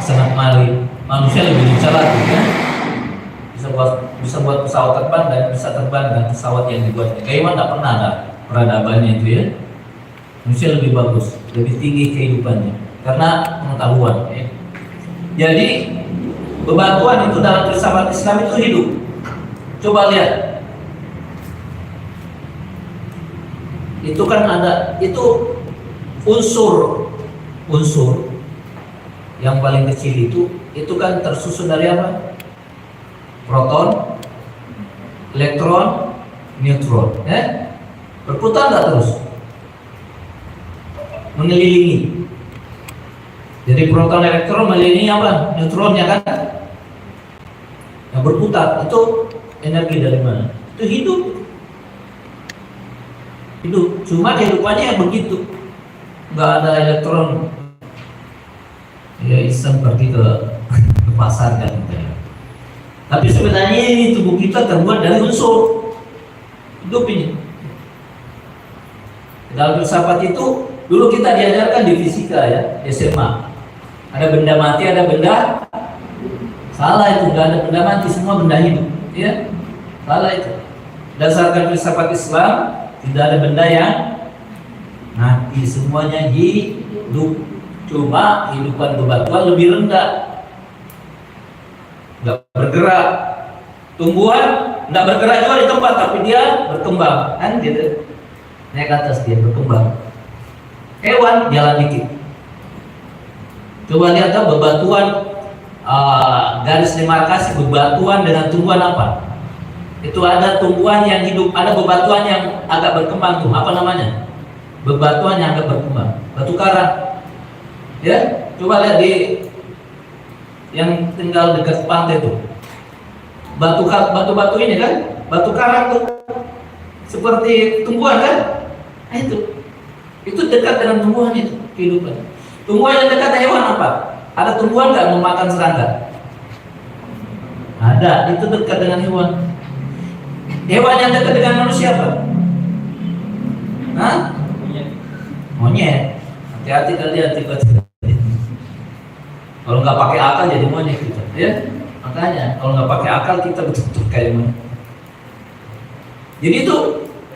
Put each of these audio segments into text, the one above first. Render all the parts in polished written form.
sangat mari manusia lebih lincah lagi kan, bisa buat pesawat terbang dan bisa terbang dengan pesawat yang dibuatnya. Hewan tidak pernah ada peradabannya itu ya. Manusia lebih bagus, lebih tinggi kehidupannya karena pengetahuan ya. Jadi bebatuan itu dalam filsafat Islam itu hidup. Coba lihat, itu kan ada itu unsur yang paling kecil itu kan tersusun dari apa? Proton, elektron, neutron, ya? Berputar nggak terus? Mengelilingi. Jadi proton, elektron mengelilingi apa? Neutronnya kan? Yang berputar itu energi dari mana? Itu hidup. Cuma kehidupannya begitu. Nggak ada elektron. Ya iseng pergi ke pasar kan gitu ya. Tapi sebenarnya ini tubuh kita terbuat dari unsur hidup ini. Dalam filsafat itu dulu kita diajarkan di fisika ya, SMA. Ada benda mati, ada benda salah itu, nggak ada benda mati, semua benda hidup, ya. Salah itu. Dasarkan filsafat Islam, tidak ada benda yang mati, semuanya hidup. Cuma kehidupan bebatuan lebih rendah, nggak bergerak. Tumbuhan nggak bergerak juga di tempat, tapi dia berkembang, kan gitu. Naik ke atas dia berkembang. Hewan jalan dikit. Coba lihat bebatuan, garis demarkasi bebatuan dengan tumbuhan apa? Itu ada tumbuhan yang hidup, ada bebatuan yang agak berkembang tuh, apa namanya? Bebatuan yang agak berkembang, batu karang. Ya, coba lihat di yang tinggal dekat pantai tuh, batu ini kan, batu karang tuh, seperti tumbuhan kan? Nah, itu dekat dengan tumbuhan itu kehidupan. Tumbuhan yang dekat dengan hewan apa? Ada tumbuhan nggak memakan serangga? Ada, itu dekat dengan hewan. Hewan yang dekat dengan manusia apa? Hah? Monyet. Hati-hati kalian tiba-tiba. Kalau nggak pakai akal jadi monyet kita, ya. Makanya kalau nggak pakai akal kita betul-betul kayak monyet.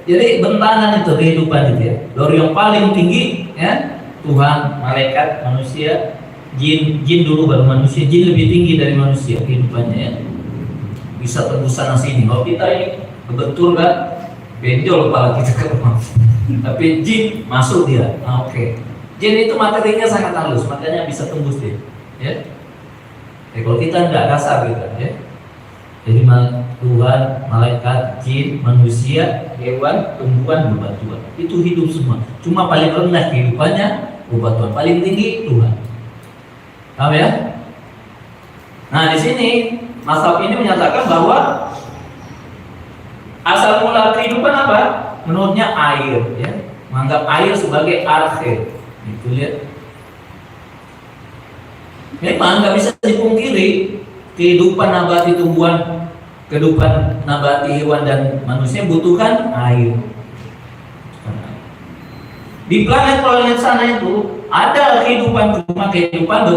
Jadi bentangan itu kehidupan itu ya. Dari yang paling tinggi ya, Tuhan, malaikat, manusia, jin dulu baru manusia. Jin lebih tinggi dari manusia kehidupannya ya. Bisa tembus sana sini. Kalau kita ini kebetul kan, benjol kepala kita ke rumah. Tapi jin masuk dia. Oke. Jin itu materinya sangat halus, makanya bisa tembus dia. Ya. Kalau kita enggak kasar gitu ya. Jadi Tuhan, malaikat, jin, manusia, hewan, tumbuhan, bebatuan. Itu hidup semua. Cuma paling rendah kehidupannya bebatuan, paling tinggi Tuhan. Paham ya? Nah, di sini mazhab ini menyatakan bahwa asal mula kehidupan apa? Menurutnya air ya. Menganggap air sebagai akhir. Itu lihat. Memang nggak bisa dipungkiri kehidupan nabati tumbuhan, kehidupan nabati hewan dan manusia butuhkan air. Di planet-planet sana itu ada kehidupan, cuma kehidupan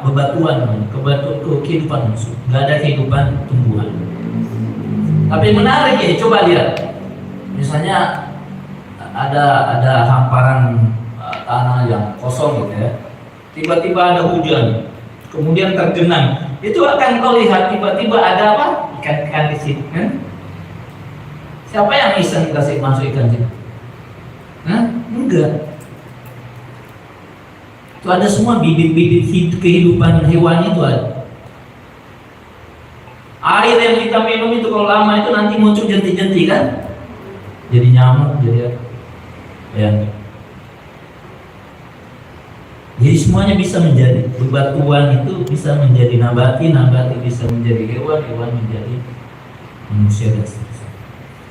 bebatuan, kehidupan manusia. Nggak ada kehidupan tumbuhan. Tapi menarik ya, coba lihat. Misalnya ada hamparan tanah yang kosong gitu ya. Tiba-tiba ada hujan. Kemudian tergenang, itu akan kau lihat tiba-tiba ada apa? Ikan-ikan di situ, kan? Siapa yang iseng kasih masuk ikan situ? Hah? Enggak. Itu ada semua bibit-bibit kehidupan hewan itu ada. Air yang kita minum itu kalau lama itu nanti muncul jenti-jenti kan? Jadi nyamuk, jadi apa? Ya. Jadi semuanya bisa menjadi bebatuan itu bisa menjadi nabati bisa menjadi hewan menjadi manusia dan seterusnya.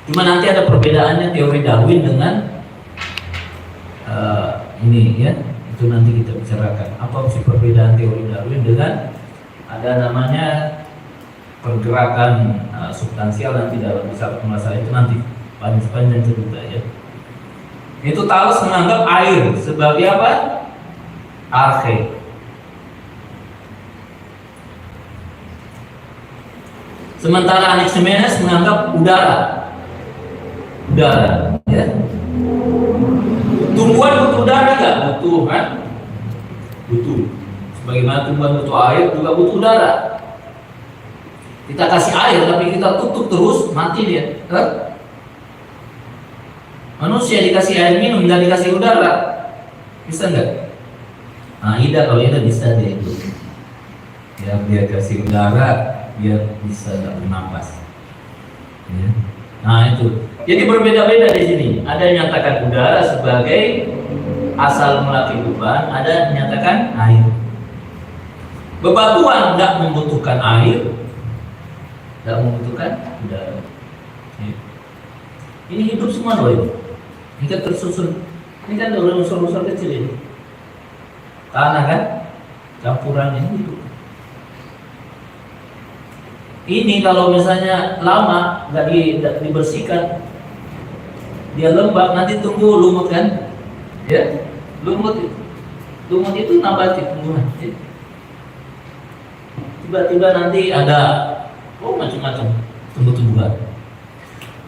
Cuma nanti ada perbedaannya teori Darwin dengan ini ya. Itu nanti kita bicarakan. Apa sih perbedaan teori Darwin dengan ada namanya pergerakan substansial nanti dalam masalah itu nanti panjang cerita ya. Itu Thales menganggap air sebagai apa? Arche. Sementara Anaximenes menganggap udara, ya. Tumbuhan butuh udara nggak? Butuh kan? Butuh. Sebagaimana tumbuhan butuh air juga butuh udara. Kita kasih air tapi kita tutup terus, mati dia. Kan? Manusia dikasih air minum dan dikasih udara, bisa nggak? Nah, Ida kalau Ida bisa dia itu. Ya, dia kasih udara, biar bisa bernapas. Ya. Nah itu. Jadi berbeda-beda di sini. Ada yang nyatakan udara sebagai asal mula kehidupan, ada yang menyatakan air. Bebatuan tidak membutuhkan air, tidak membutuhkan udara. Ya. Ini hidup semua loh ini. Ini kan tersusun. Ini kan unsur-unsur kecil ini. Tanah kan, campurannya hidup. Ini kalau misalnya lama nggak dibersihkan, dia lembab, nanti tumbuh lumut kan, ya, lumut itu nabati tumbuhan. Ya. Tiba-tiba nanti ada macam-macam tumbuh-tumbuhan.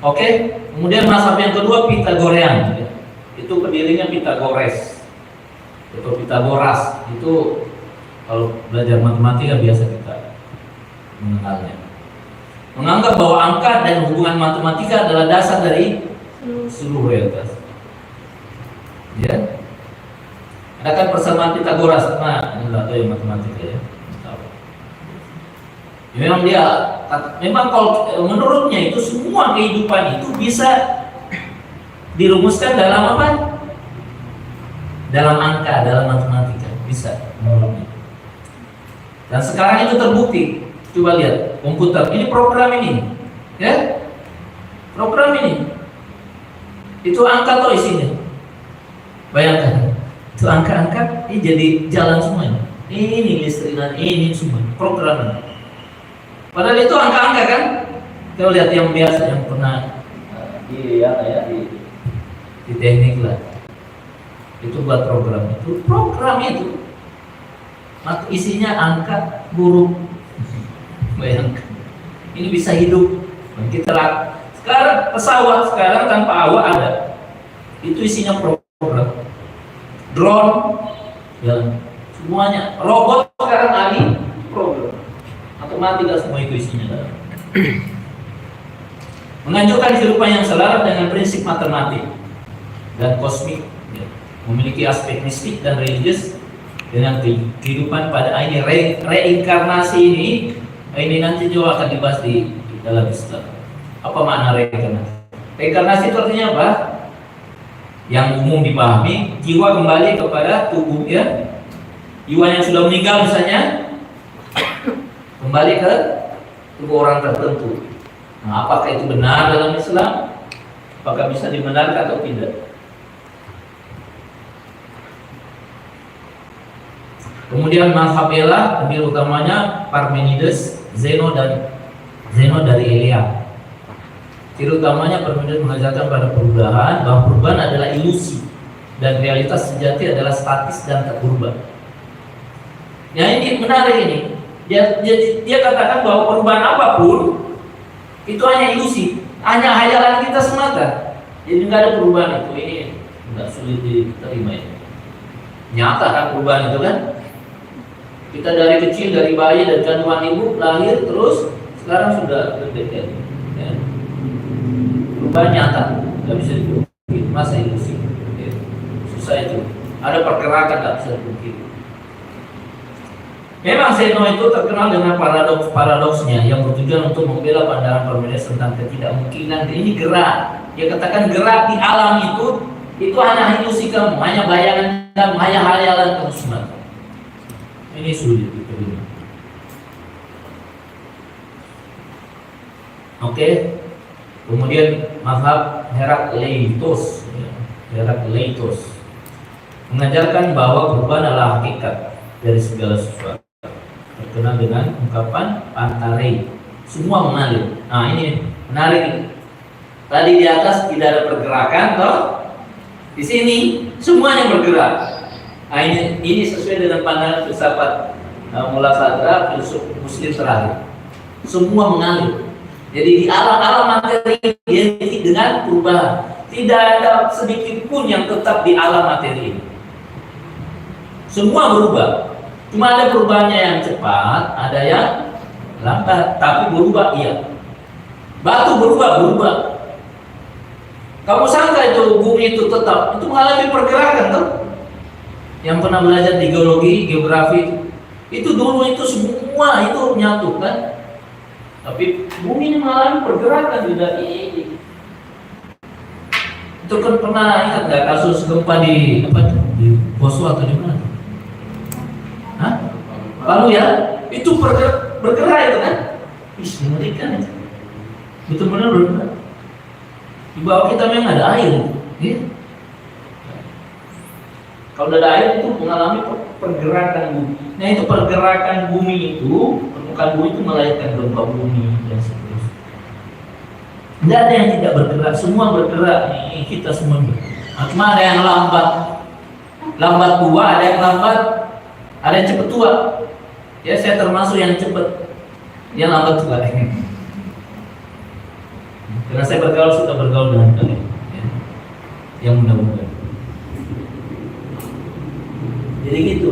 Oke, kemudian mazhab yang kedua Pitagorean, ya. Itu pendirinya Pitagores atau Pitagoras. Itu kalau belajar matematika biasa kita mengenalnya. Menganggap bahwa angka dan hubungan matematika adalah dasar dari seluruh realitas. Ya, ada kan persamaan Pitagoras. Nah, ini atau yang matematika ya. Memang memang kalau menurutnya itu semua kehidupan itu bisa dirumuskan dalam apa? Dalam angka, dalam matematika bisa menurutnya. Dan sekarang itu terbukti. Coba lihat komputer, ini program ini, ya, program ini, itu angka atau isinya, bayangkan, itu angka-angka, ini jadi jalan semuanya, ini listrikan, ini semua program. Padahal itu angka-angka kan, kita lihat yang biasa yang pernah di teknik lah, itu buat program itu, isinya angka, huruf. Bayangkan, ini bisa hidup. Kita sekarang pesawat sekarang tanpa awak ada, itu isinya program. Drone, ya, semuanya. Robot sekarang ahli program. Matematika semua itu isinya. Menganjurkan kehidupan yang selaras dengan prinsip matematik dan kosmik, ya, memiliki aspek mistik dan religius dengan kehidupan pada ini reinkarnasi ini nanti juga akan dibahas di dalam Islam. Apa makna reinkarnasi? Reinkarnasi itu artinya apa? Yang umum dipahami, jiwa kembali kepada tubuh, ya. Jiwa yang sudah meninggal misalnya kembali ke tubuh orang tertentu. Nah, apakah itu benar dalam Islam? Apakah bisa dibenarkan atau tidak? Kemudian mazhab Bela, pendiri utamanya Parmenides, Zeno dari Elia. Ciri utamanya Parmenides mengajarkan pada perubahan, bahwa perubahan adalah ilusi dan realitas sejati adalah statis dan tak berubah. Ya, ini menarik ini. Dia katakan bahwa perubahan apapun itu hanya ilusi, hanya hayalan kita semata. Jadi nggak ada perubahan itu. Ini nggak sulit diterima ini. Nyata kan perubahan itu kan? Kita dari kecil, dari bayi, dari kandungan ibu, lahir, terus sekarang sudah gede, ya. Perubahan nyata, nggak bisa dipungkiri. Masa ilusi, ya. Susah itu. Ada pergerakan nggak bisa dipungkiri. Memang Zeno itu terkenal dengan paradoksnya yang bertujuan untuk membela pandangan Parmenides tentang ketidakmungkinan. Ini gerak, dia katakan gerak di alam itu hanya ilusi kamu, hanya bayangan kamu, hanya hayalan kamu semata. Ini sulit diterima. Oke. Kemudian mazhab Herakleitos mengajarkan bahwa perubahan adalah hakikat dari segala sesuatu. Terkenal dengan ungkapan Pantare, semua mengalir. Nah, ini menarik. Tadi di atas tidak ada pergerakan, toh di sini semuanya bergerak. Nah, ini sesuai dengan pandangan filsafat Mula Sadra, filsuf Muslim terakhir. Semua mengalir. Jadi di alam-alam materi identik dengan perubahan. Tidak ada sedikit pun yang tetap di alam materi ini. Semua berubah. Cuma ada perubahannya yang cepat, ada yang lambat, tapi berubah iya. Batu berubah. Kamu sangka itu bumi itu tetap, itu mengalami pergerakan tuh. Yang pernah belajar di geologi, geografi itu dulu itu semua itu nyatu kan. Tapi bumi ini mengalami pergerakan juga ini. Itu kan pernah ingat nggak kasus gempa di di Poso atau di mana? Hah? Palu ya? Itu bergerak itu kan? Ih, mengerikan itu. Betul-benar bergerak. Di bawah kita memang ada air, ya? Kalau ada air itu mengalami pergerakan bumi. Nah itu pergerakan bumi itu, permukaan bumi itu melahirkan gempa bumi dan seterusnya. Tidak ada yang tidak bergerak, semua bergerak. Ini kita semua bergerak. Cuma ada yang lambat tua, ada yang lambat, ada yang cepat tua. Ya saya termasuk yang cepat, yang lambat tua. Karena saya suka bergaul dengan kalian, ya. Yang muda-muda. Jadi gitu.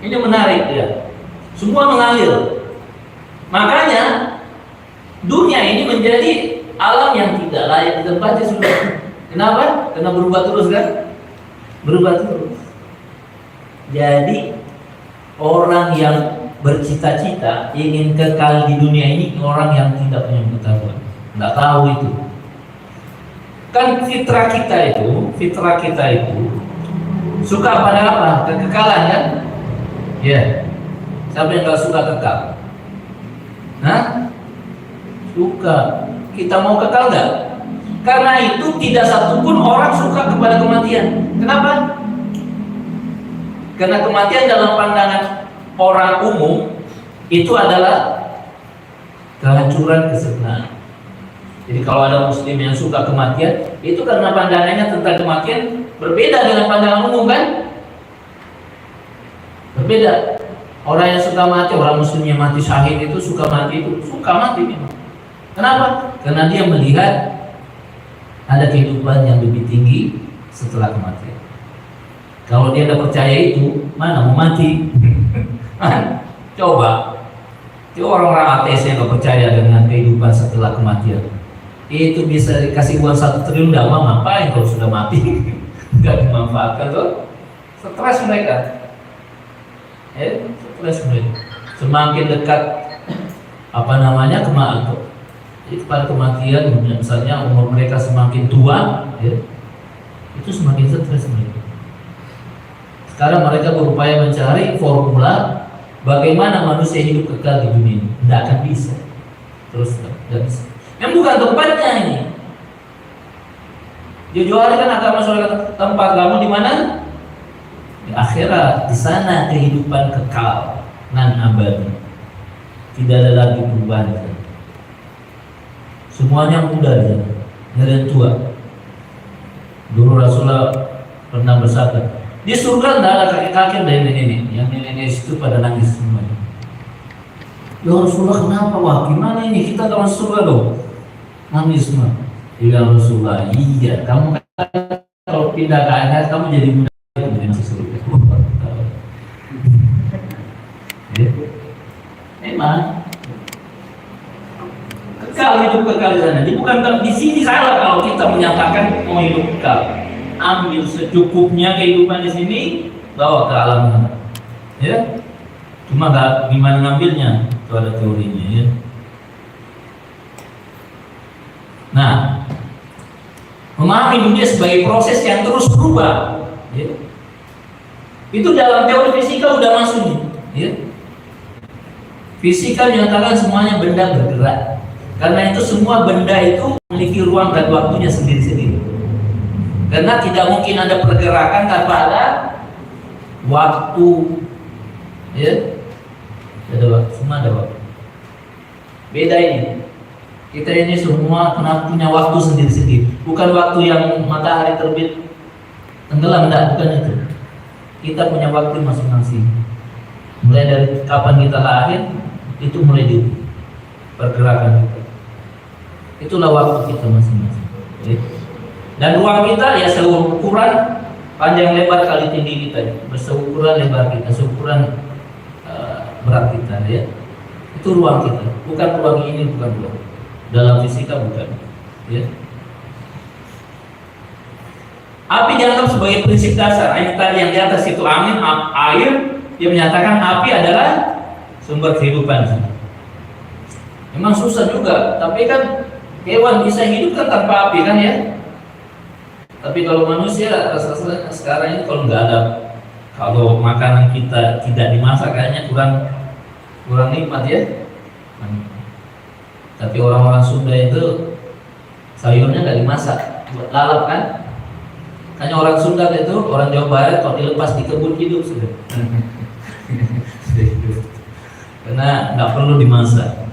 Ini menarik ya. Semua mengalir. Makanya dunia ini menjadi alam yang tidak layak ditempati sudah. Kenapa? Karena berubah terus kan? Berubah terus. Jadi orang yang bercita-cita ingin kekal di dunia ini orang yang tidak punya pengetahuan, tidak tahu itu. Kan fitrah kita itu suka pada apa? Kekekalan kan? Ya. Siapa yang nggak suka kekal? Hah? Suka. Kita mau kekal nggak? Karena itu tidak satupun orang suka kepada kematian. Kenapa? Karena kematian dalam pandangan orang umum itu adalah kehancuran kesempurnaan. Jadi kalau ada muslim yang suka kematian, itu karena pandangannya tentang kematian berbeda dengan pandangan umum kan? Berbeda. Orang yang suka mati, orang muslim yang mati syahid itu suka mati memang. Kenapa? Karena dia melihat ada kehidupan yang lebih tinggi setelah kematian. Kalau dia tidak percaya itu, mana mau mati? Coba, itu orang-orang ateis yang tidak percaya dengan kehidupan setelah kematian. Itu bisa dikasih uang 1 triliun, tidak mau ngapain kalau sudah mati? Tidak dimanfaatkan tuh. Stres mereka. Stres mereka. Semakin dekat kematian. Jadi pada kematian, misalnya umur mereka semakin tua, ya, itu semakin stres mereka. Sekarang mereka berupaya mencari formula bagaimana manusia hidup kekal di dunia ini. Tidak akan bisa. Terus tidak bisa. Yang bukan tempatnya ini. Jujur kan agama kata tempat kamu di mana? Di akhirat. Di sana kehidupan kekal nan abadi. Tidak ada lagi perubahan. Semuanya muda dia, dari tua. Dulu Rasulullah pernah bersabda, di surga tidak ada kaki-kaki dari nenek-nenek. Yang nenek-nenek itu pada nangis semuanya. Ya Rasulullah kenapa? Wah gimana ini? Kita dalam surga dong. Nangis semua. Ya Rasulullah, iya. Kamu kalau pindah ke akhirat kamu jadi muda kemudian masuk surga. Memang kekal hidup kekal di sana. Jadi bukan di sini salah kalau kita menyatakan mau hidup kekal. Ambil secukupnya kehidupan di sini, bawa ke alam sana. Ya, cuma nggak gimana ngambilnya, itu ada teorinya ya. Nah, memahami dunia sebagai proses yang terus berubah. Ya. Itu dalam teori fisika udah masuk nih. Ya. Fisika menyatakan semuanya benda bergerak. Karena itu semua benda itu memiliki ruang dan waktunya sendiri-sendiri. Karena tidak mungkin ada pergerakan tanpa ada waktu. Ya. Ada waktu, semua ada waktu. Beda ini. Kita ini semua punya waktu sendiri-sendiri. Bukan waktu yang matahari terbit tenggelam, enggak, bukan itu. Kita punya waktu masing-masing. Mulai dari kapan kita lahir itu mulai diukur pergerakan kita. Itulah waktu kita masing-masing. Ya. Dan ruang kita ya seukuran panjang lebar kali tinggi kita, seukuran lebar kita, seukuran berat kita, ya. Itu ruang kita, bukan ruang ini, bukan ruang dalam fisika, bukan. Ya. Api dianggap sebagai prinsip dasar. Ini tadi yang di atas itu angin, air. Dia menyatakan api adalah sumber kehidupan. Memang susah juga, tapi kan hewan bisa hidup kan tanpa api kan, ya. Tapi kalau manusia rasa-rasanya sekarang ini kalau nggak ada, kalau makanan kita tidak dimasak kayaknya kurang nikmat, ya. Tapi orang-orang Sunda itu sayurnya nggak dimasak, buat lalap kan. Hanya orang Sunda itu, orang Jawa Barat kalau dilepas di kebun hidup sudah. Karena nggak perlu dimasak.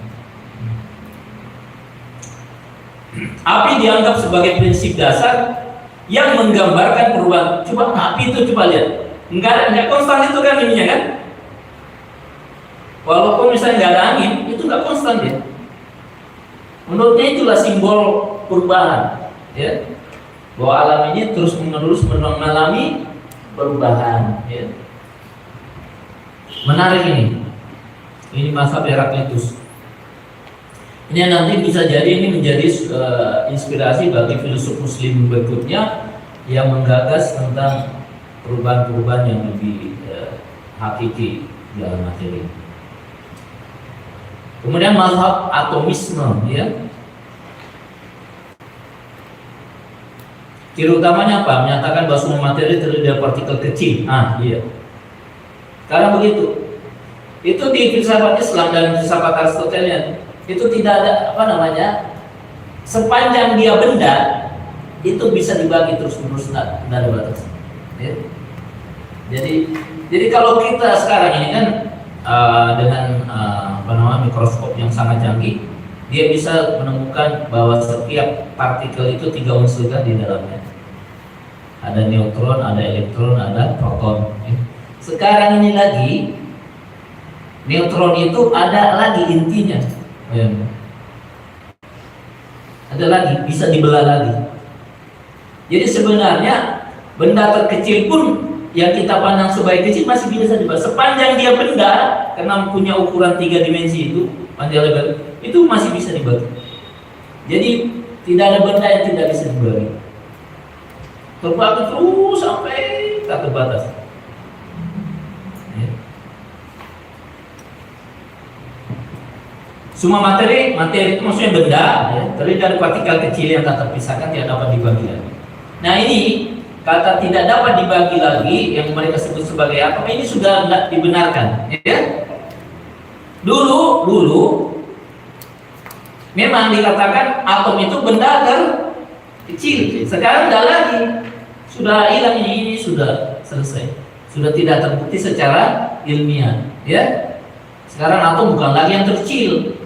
Api dianggap sebagai prinsip dasar yang menggambarkan perubahan. Coba api itu coba lihat, nggak konstan itu kan ininya kan. Walaupun misalnya nggak ada angin, itu nggak konstan ya. Menurutnya itulah simbol perubahan, ya. Bahwa alam ini terus menerus mengalami perubahan, ya. Menarik ini. Ini mazhab Heraklitus. Ini nanti bisa jadi ini menjadi inspirasi bagi filsuf Muslim berikutnya yang menggagas tentang perubahan-perubahan yang lebih hakiki dalam materi. Kemudian mazhab atomisme, ya. Ciri utamanya apa? Menyatakan bahwa semua materi terdiri dari partikel kecil. Iya. Karena begitu. Itu di filsafat Islam dan filsafat Aristotelian itu tidak ada sepanjang dia benda itu bisa dibagi terus-menerus, tidak ada batas. Ya. Jadi kalau kita sekarang ini kan dengan mikroskop yang sangat canggih, dia bisa menemukan bahwa setiap partikel itu 3 unsur kan di dalamnya. Ada neutron, ada elektron, ada proton. Sekarang ini lagi neutron itu ada lagi intinya. Ada lagi, bisa dibelah lagi. Jadi sebenarnya benda terkecil pun yang kita pandang sebagai kecil masih bisa dibelah. Sepanjang dia benda, karena punya ukuran 3 dimensi itu, panjang lebar, itu masih bisa dibagi. Jadi tidak ada benda yang tidak bisa dibagi. Terbagi terus sampai tak terbatas. Semua materi itu maksudnya benda, ya, terdiri dari partikel kecil yang tak terpisahkan, tidak dapat dibagi lagi. Nah ini kata tidak dapat dibagi lagi yang mereka sebut sebagai atom ini sudah tidak dibenarkan, ya. Dulu memang dikatakan atom itu benda terkecil. Sekarang tidak lagi, sudah hilang, ini sudah selesai, sudah tidak terbukti secara ilmiah, ya. Sekarang atom bukan lagi yang terkecil.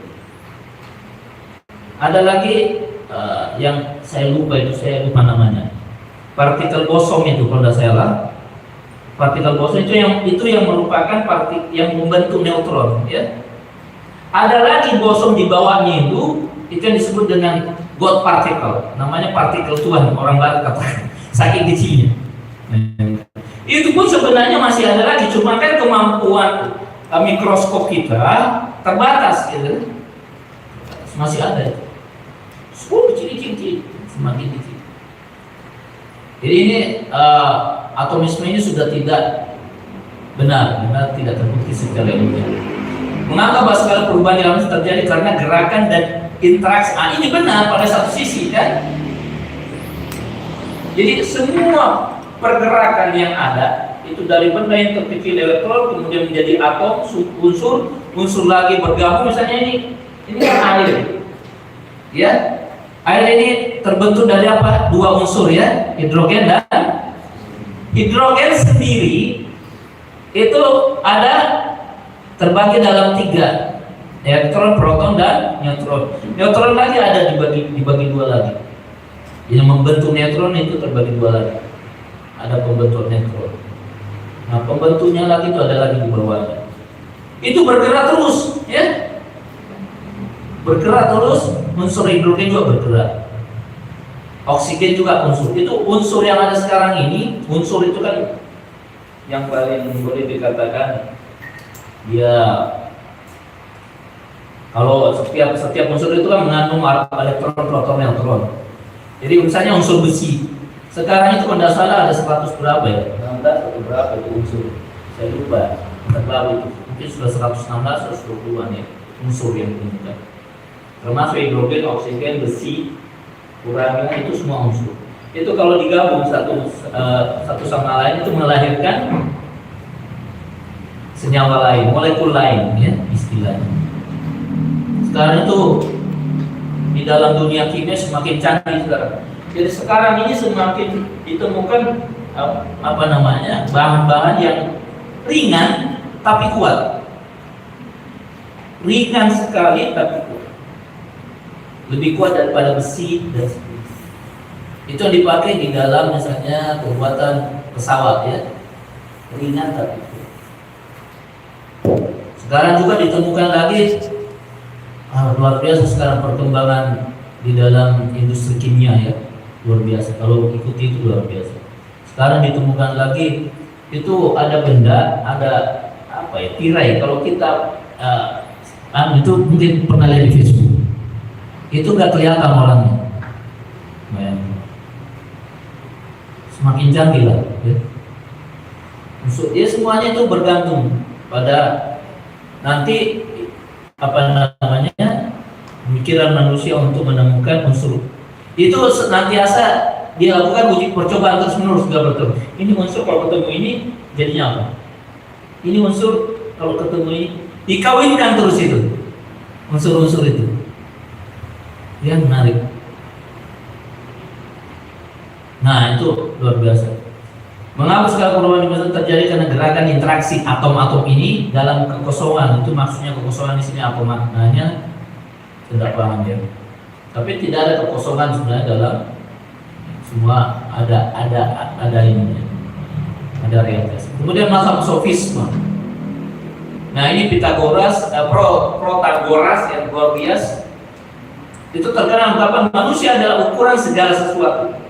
Ada lagi yang saya lupa namanya. Partikel boson itu kalau tidak salah. Partikel boson itu yang merupakan partikel yang membentuk neutron, ya. Ada lagi boson di bawahnya itu yang disebut dengan God particle. Namanya partikel Tuhan, orang barat katakan. Saking kecilnya. Itu pun sebenarnya masih ada lagi, cuma kan kemampuan mikroskop kita terbatas, gitu. Masih ada itu. Kecil, semakin kecil. Jadi ini atomisme ini sudah tidak benar, tidak terbukti secara ilmiah. Menganggap bahwa segala perubahan yang harus terjadi karena gerakan dan interaksi. Ini benar pada satu sisi, kan? Jadi semua pergerakan yang ada itu dari benda yang terkecil elektron kemudian menjadi atom, unsur lagi bergabung. Misalnya ini kan air, ya. Air ini terbentuk dari apa? 2 unsur, ya, hidrogen dan hidrogen sendiri itu ada terbagi dalam 3, elektron, proton, dan neutron. Neutron lagi ada dibagi 2 lagi. Yang membentuk neutron itu terbagi 2 lagi. Ada pembentuk neutron. Nah, pembentuknya lagi itu ada lagi di bawahnya. Itu bergerak terus, ya. bergerak terus, unsur hidrogen juga bergerak, oksigen juga unsur. Itu unsur yang ada sekarang ini, unsur itu kan yang paling boleh dikatakan dia, kalau setiap unsur itu kan mengandung elektron, proton, neutron. Jadi misalnya unsur besi, sekarang itu kalau tidak salah ada 100 berapa ya? 16 atau berapa itu unsur? Saya lupa, terlalu itu. Mungkin sudah 116 atau 120-an ya unsur yang ditemukan. Termasuk hidrogen, oksigen, besi, uranium, itu semua unsur. Itu kalau digabung satu sama lain itu melahirkan senyawa lain, molekul lain ya istilahnya. Sekarang itu di dalam dunia kimia semakin canggih sekarang. Jadi sekarang ini semakin ditemukan bahan-bahan yang ringan tapi kuat. Ringan sekali tapi kuat. Lebih kuat daripada besi dan sebagainya. Itu yang dipakai di dalam misalnya pembuatan pesawat ya. Ringan tapi kuat. Sekarang juga ditemukan lagi luar biasa sekarang perkembangan di dalam industri kimia ya, luar biasa. Kalau ikuti itu luar biasa. Sekarang ditemukan lagi itu ada benda, ada apa ya, tirai. Kalau kita itu mungkin pernah lihat di Facebook. Itu nggak kelihatan orangnya. Semakin canggih lah. Ya. Dia semuanya itu bergantung pada nanti pemikiran manusia untuk menemukan unsur. Itu senantiasa dilakukan uji percobaan terus menerus, betul. Ini unsur kalau ketemu ini jadinya apa? Ini unsur kalau ketemu ini dikawinkan terus itu unsur-unsur itu. Yang menarik. Nah itu luar biasa. Mengapa segala perubahan di masa terjadi karena gerakan interaksi atom-atom ini dalam kekosongan. Itu maksudnya kekosongan di sini apa maknanya? Tidak paham ya. Tapi tidak ada kekosongan sebenarnya dalam semua ada ini, ada realitas. Kemudian mazhab sofisme. Nah ini Pythagoras, Protagoras yang Gorgias itu terkenal mengatakan manusia adalah ukuran segala sesuatu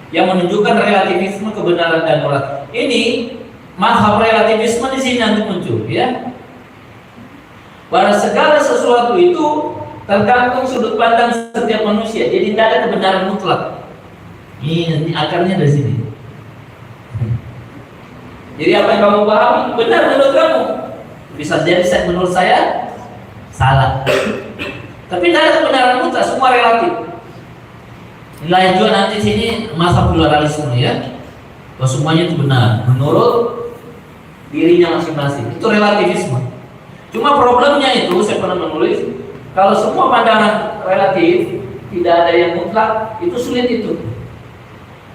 yang menunjukkan relativisme kebenaran dan moral. Ini mazhab relativisme di sini nanti muncul ya. Bahwa segala sesuatu itu tergantung sudut pandang setiap manusia. Jadi tidak ada kebenaran mutlak. Ini akarnya dari sini. Jadi apa yang kamu pahami benar menurut kamu. Bisa jadi menurut saya salah. Tapi tidak ada kebenaran mutlak, semua relatif. Nilai juga nanti sini masa pluralisme ya. Bahwa semuanya itu benar menurut dirinya masing-masing. Itu relativisme. Cuma problemnya itu saya pernah menulis, kalau semua pandangan relatif tidak ada yang mutlak, itu sulit itu.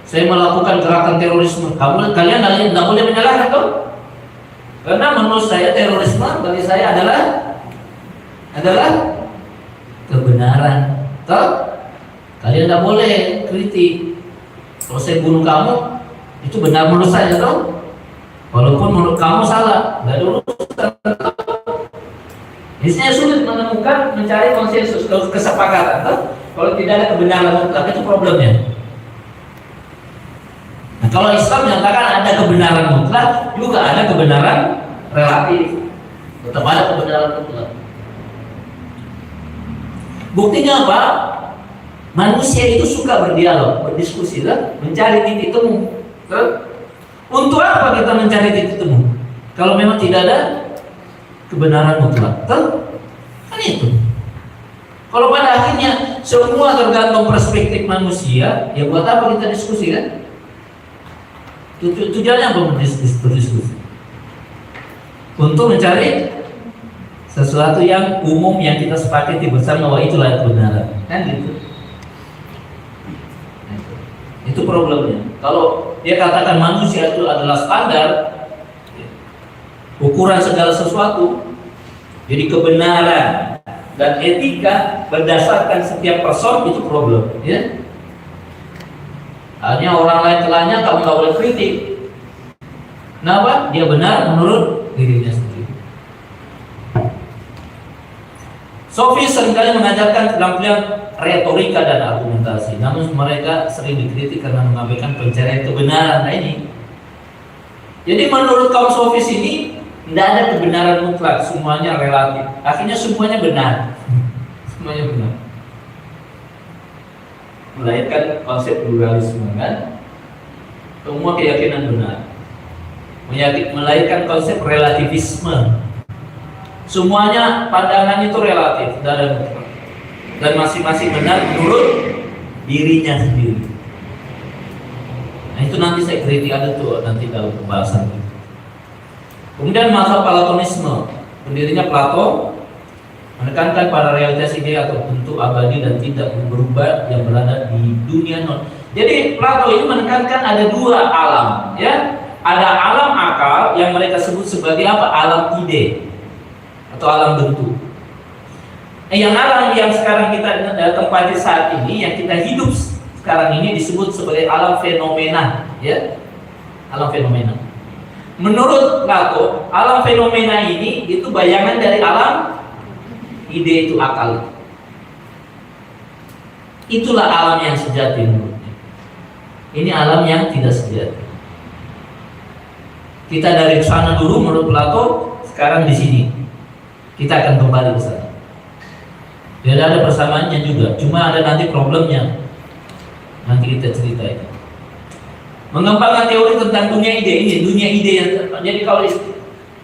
Saya melakukan gerakan terorisme, kalian tidak boleh menyalahkan toh? Karena menurut saya terorisme bagi saya adalah kebenaran, toh? Kalian tidak boleh kritik. Kalau saya bunuh kamu, itu benar menurut saya toh? Walaupun menurut kamu salah, nggak ada urusan. Biasanya sulit menemukan, mencari konsensus, kesepakatan toh? Kalau tidak ada kebenaran mutlak, itu problemnya. Nah, kalau Islam menyatakan ada kebenaran mutlak, juga ada kebenaran relatif. Tetap ada kebenaran mutlak. Buktinya apa? Manusia itu suka berdialog, berdiskusi, mencari titik temu. Untuk apa kita mencari titik temu? Kalau memang tidak ada kebenaran mutlak, kan itu. Kalau pada akhirnya semua tergantung perspektif manusia, ya buat apa kita diskusi kan? Tujuannya apa berdiskusi? Untuk mencari sesuatu yang umum yang kita sepakati bersama bahwa itulah kebenaran, kan gitu. Itu problemnya. Kalau dia katakan manusia itu adalah standar ukuran segala sesuatu, jadi kebenaran dan etika berdasarkan setiap person, itu problem ya. Hanya orang lain telahnya kamu nggak boleh kritik. Kenapa? Dia benar menurut dirinya sendiri. Sofis seringkali mengajarkan keterampilan retorika dan argumentasi, namun mereka sering dikritik karena mengabaikan pencarian kebenaran. Nah ini. Jadi menurut kaum sofis ini tidak ada kebenaran mutlak, semuanya relatif. Akhirnya semuanya benar. Semuanya benar. Melahirkan konsep pluralisme kan? Semua keyakinan benar. Melahirkan konsep relativisme. Semuanya pandangan itu relatif dan masing-masing benar menurut dirinya sendiri. Nah itu nanti saya kritik, ada tuh nanti dalam pembahasan itu. Kemudian mazhab Platonisme, pendirinya Plato menekankan pada realitas ide atau bentuk abadi dan tidak berubah yang berada di dunia non. Jadi Plato ini menekankan ada dua alam, ya. Ada alam akal yang mereka sebut sebagai apa? Alam ide atau alam bentuk. Yang alam yang sekarang kita tempati saat ini, yang kita hidup sekarang ini disebut sebagai alam fenomena, ya, alam fenomena. Menurut Plato, alam fenomena ini itu bayangan dari alam ide, itu akal. Itulah alam yang sejati menurutnya. Ini alam yang tidak sejati. Kita dari sana dulu menurut Plato, sekarang di sini. Kita akan kembali ke sana. Tidak ada persamaannya juga, cuma ada nanti problemnya. Nanti kita cerita itu. Mengembangkan teori tentang dunia ide ini, dunia ide yang jadi kalau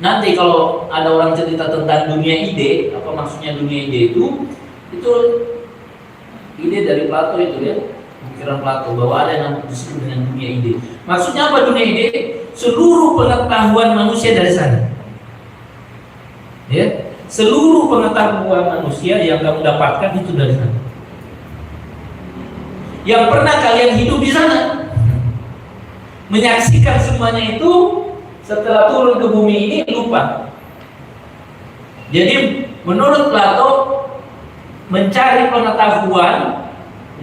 nanti kalau ada orang cerita tentang dunia ide, apa maksudnya dunia ide itu ide dari Plato itu ya, pikiran Plato bahwa ada yang disebut dengan dunia ide. Maksudnya apa dunia ide? Seluruh pengetahuan manusia dari sana. Ya, seluruh pengetahuan manusia yang kamu dapatkan itu dari sana. Yang pernah kalian hidup di sana, menyaksikan semuanya itu, setelah turun ke bumi ini lupa. Jadi menurut Plato, mencari pengetahuan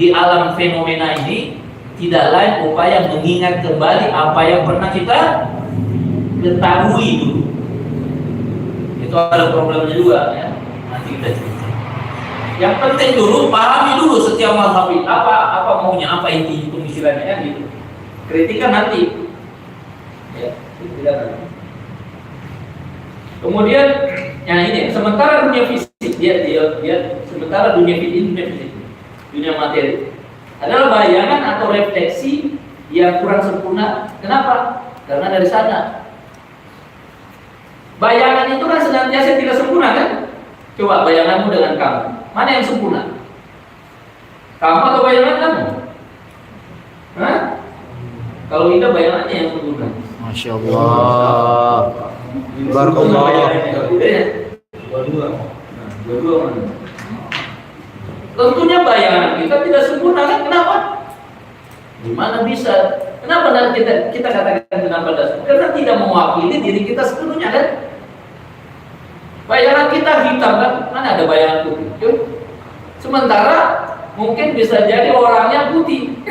di alam fenomena ini tidak lain upaya mengingat kembali apa yang pernah kita ketahui dulu. Itu ada problemnya juga ya. Nanti kita cerita. Yang penting dulu pahami dulu setiap mazhab apa maunya, apa inti pemikirannya kan gitu. Kritikan nanti. Ya, tidak nanti. Kemudian yang ini sementara dunia fisik dia sementara dunia fisik, dunia materi adalah bayangan atau refleksi yang kurang sempurna. Kenapa? Karena dari sana. Bayangan itu kan senantiasa tidak sempurna kan? Coba bayanganmu dengan kamu, mana yang sempurna? Kamu atau bayangan kamu? Hah? Kalau tidak bayangannya yang sempurna. Masya Allah. Barakallah. Dua-dua mana? Tentunya bayangan kita tidak sempurna kan? Kenapa? Gimana bisa? Kenapa nanti kita katakan kenapa dasar? Karena tidak mewakili diri kita sepenuhnya kan? Bayangan kita hitam kan? Mana ada bayangan putih? Sementara mungkin bisa jadi orangnya putih.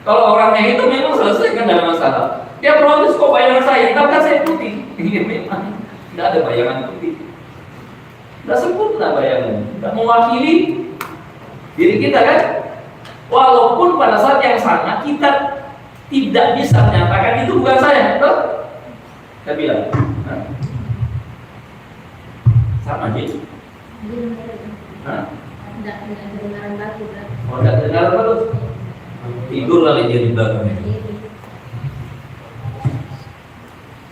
Kalau orangnya itu memang selesai kan, dalam masalah. Dia protes kok bayangan saya hitam kan saya putih. Memang tidak ada bayangan putih. Tidak sempurna bayangan, tidak mewakili diri kita kan. Walaupun pada saat yang sama kita tidak bisa menyatakan itu bukan saya, betul? Saya bilang, sama gitu. Tidak kedengaran bagus. Oh, tidak kedengaran bagus. Tidur kali dia di belakangnya.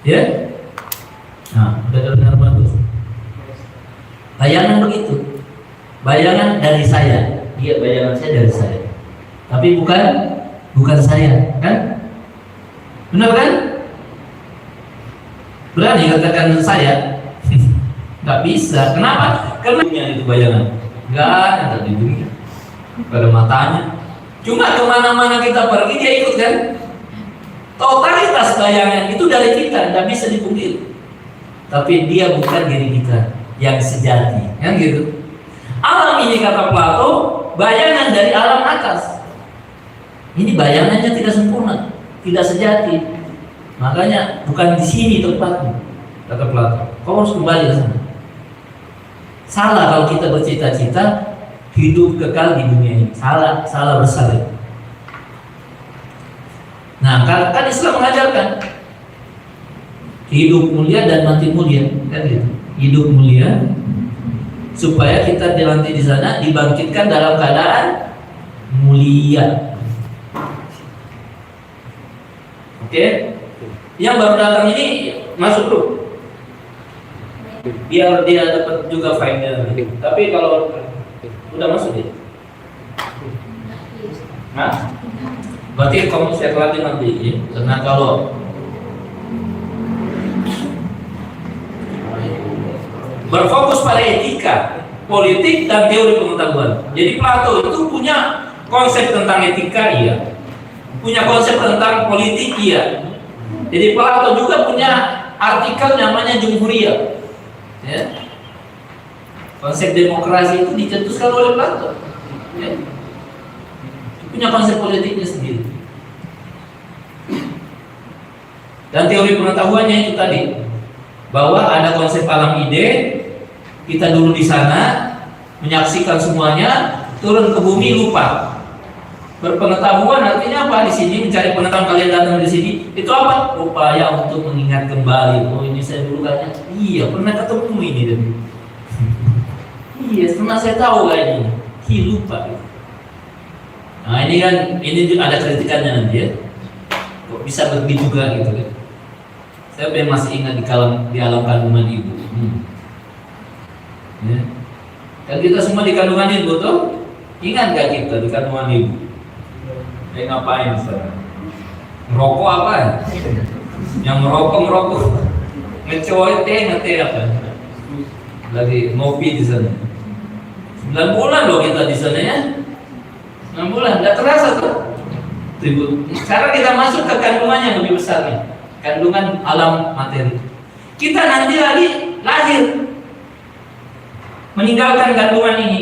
Ya? Nah, udah kedengaran bagus. Bayangan begitu. Bayangan dari saya. Dia bayangan saya dari saya. Tapi bukan saya, kan? Benar kan? Berani katakan saya? Nggak bisa. Kenapa? Karena dunia itu bayangan. Nggak ada di dunia. Nggak ada matanya. Cuma kemana-mana kita pergi dia ikut kan? Totalitas bayangan itu dari kita, nggak bisa dipungkiri. Tapi dia bukan diri kita yang sejati, kan gitu. Alam ini kata Plato, bayangan dari alam atas. Ini bayangannya tidak sempurna, tidak sejati. Makanya bukan di sini tempatnya, kata Plato. Kau harus kembali ke sana. Salah kalau kita bercita-cita hidup kekal di dunia ini. Salah besar. Nah, kan Islam mengajarkan hidup mulia dan mati mulia, kan gitu. Hidup mulia supaya kita nanti di sana dibangkitkan dalam keadaan mulia. Oke? Yang baru datang ini masuk dulu. Biar dia dapat juga faedah. Tapi kalau udah masuk dia. Nah, berarti kamu share lagi nanti ya. Karena kalau berfokus pada etika, politik dan teori pengetahuan. Jadi Plato itu punya konsep tentang etika, iya. Punya konsep tentang politik, iya. Jadi Plato juga punya artikel namanya Jumhuriyah. Ya. Konsep demokrasi itu dicetuskan oleh Plato. Ya. Punya konsep politiknya sendiri. Dan teori pengetahuannya itu tadi, bahwa ada konsep alam ide. Kita dulu di sana menyaksikan semuanya, turun ke bumi lupa. Berpengetahuan artinya apa? Di sini mencari pengetahuan, kalian datang di sini itu apa? Upaya untuk mengingat kembali. Oh, ini saya dulu kayaknya iya pernah ketemu ini dan iya pernah saya tahu kayaknya. Lupa. Nah ini kan ini ada kritikannya nanti ya. Kok bisa begitu juga gitu kan? Saya masih ingat di alam kandungan ibu. Ya. Dan kita semua di kandungan ibu tuh, ingat gak kita di kandungan ibu? Ngapain sekarang? Merokok apa? Yang merokok, ngecoy teh apa? Lagi ngopi di sana. 9 bulan loh kita di sana ya. 6 bulan, nggak terasa tuh. Sekarang kita masuk ke kandungan yang lebih besar nih, kandungan alam materi. Kita nanti lagi lahir, meninggalkan kandungan ini,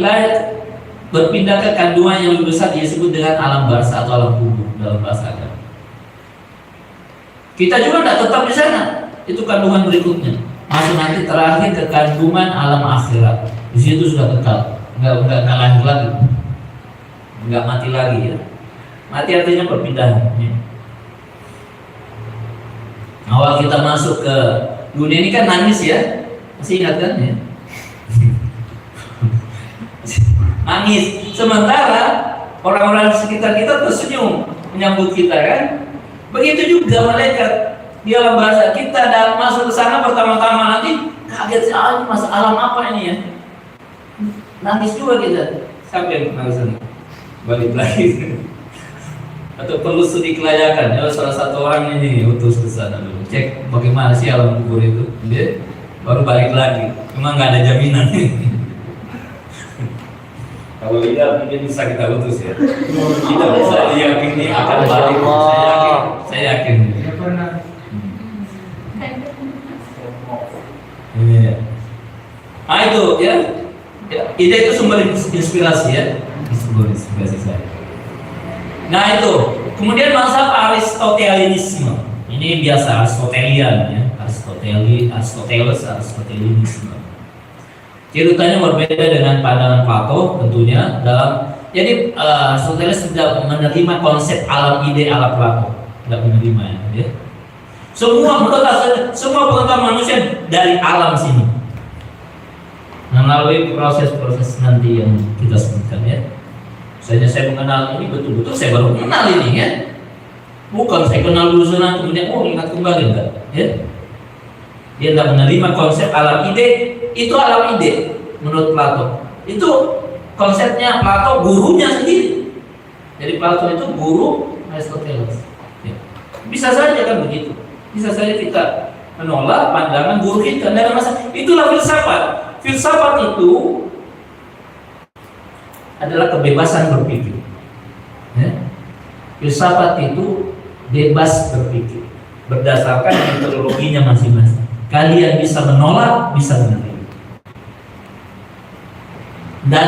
berpindah ke kandungan yang lebih besar, disebut dengan alam barzah atau alam kubur dalam bahasa agama. Kita juga tidak tetap di sana, itu kandungan berikutnya. Masuk nanti terakhir ke kandungan alam akhirat. Di situ sudah kekal, nggak lahir lagi, nggak mati lagi ya. Mati artinya perpindahan. Awal kita masuk ke dunia ini kan nangis ya, masih ingat kan ya? Nangis, sementara orang-orang sekitar kita tersenyum menyambut kita kan. Begitu juga malaikat di alam bahasa kita dan masuk ke sana pertama-tama nanti kaget sih, ini masa alam apa ini ya? Nangis juga kita. Siapa yang nangis ini? Balik lagi. Atau perlu studi kelayakan. Ya, salah satu orang ini utus ke sana dulu. Cek bagaimana sih alam kubur itu. Dia baru balik lagi. Cuma nggak ada jaminan. Kalau tidak mungkin bisa kita utus ya. Kita bisa diyakini akan balik. Saya yakin. Iya. Nah itu ya. Ide itu sumber inspirasi ya. Sumber inspirasi saya. Nah itu. Kemudian mazhab Aristotelianisme. Ini biasa Aristotelian ya. Aristotelianisme. Ceritanya berbeda dengan pandangan Plato tentunya dalam. Jadi Aristoteles tidak menerima konsep alam ide ala Plato, tidak menerima ya. Semua pengetahuan manusia dari alam sini melalui proses-proses nanti yang kita sebutkan ya. Misalnya saya mengenal ini betul-betul saya baru kenal ini ya. Bukan saya kenal dulu sana kemudian ingat kembali enggak ya. Dia tidak menerima konsep alam ide. Itu alam ide menurut Plato. Itu konsepnya Plato, gurunya sendiri. Jadi Plato itu guru Aristoteles. Ya. Bisa saja kan begitu. Bisa saja kita menolak pandangan guru kita. Tidak ada masalah. Itulah filsafat. Filsafat itu adalah kebebasan berpikir. Ya. Filsafat itu bebas berpikir berdasarkan metodologinya masing-masing. Kalian bisa menolak, bisa menerima. Tidak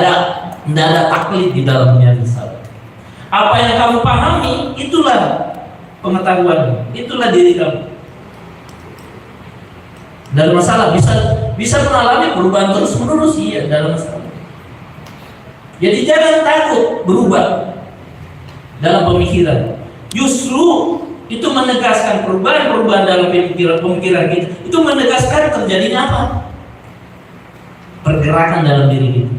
ada taklid di dalamnya filsafat. Apa yang kamu pahami, itulah pengetahuan, itulah diri kamu. Tidak ada masalah, bisa bisa mengalami perubahan terus menerus, iya, dalam masalah. Jadi jangan takut berubah dalam pemikiran. Justru itu menegaskan perubahan dalam pemikiran kita. Itu menegaskan terjadinya apa? Pergerakan dalam diri kita.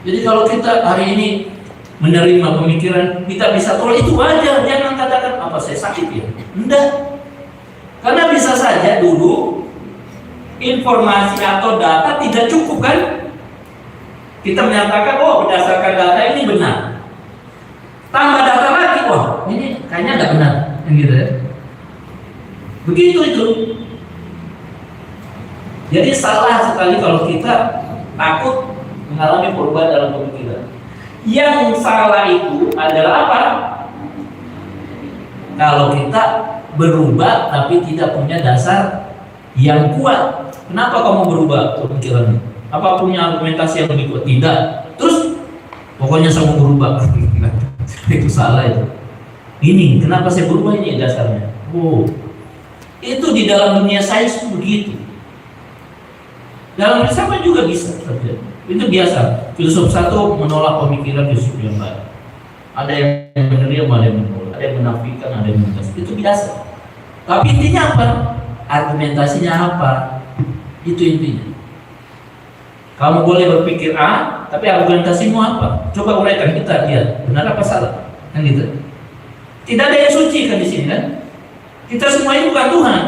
Jadi kalau kita hari ini menerima pemikiran, kita bisa tolak, itu wajar. Jangan katakan apa saya sakit ya. Enggak. Karena bisa saja dulu informasi atau data tidak cukup kan? Kita menyatakan, oh berdasarkan data ini benar. Tambah data lagi, wah ini kayaknya nggak benar, gitu ya. Begitu itu. Jadi salah sekali kalau kita takut mengalami perubahan dalam pemikiran. Yang salah itu adalah apa? Kalau kita berubah tapi tidak punya dasar yang kuat. Kenapa kamu berubah pemikirannya? Apa punya argumentasi yang lebih kuat? Tidak. Terus pokoknya saya mau berubah. Itu salah itu. Ini kenapa saya berubah, ini dasarnya. Oh, itu di dalam dunia sains begitu. Dalam filsafat juga bisa terjadi. Itu biasa. Filsuf satu menolak pemikiran filsuf yang lain. Ada yang menerima, ada yang menolak, ada yang menafikan, ada yang menegas. Itu biasa. Tapi intinya apa? Argumentasinya apa? Itu intinya. Kamu boleh berpikir A, tapi argumentasimu apa? Coba uraikan, kita lihat benar apa salah, kan gitu. Tidak ada yang suci kan di sini kan? Kita semua ini bukan Tuhan.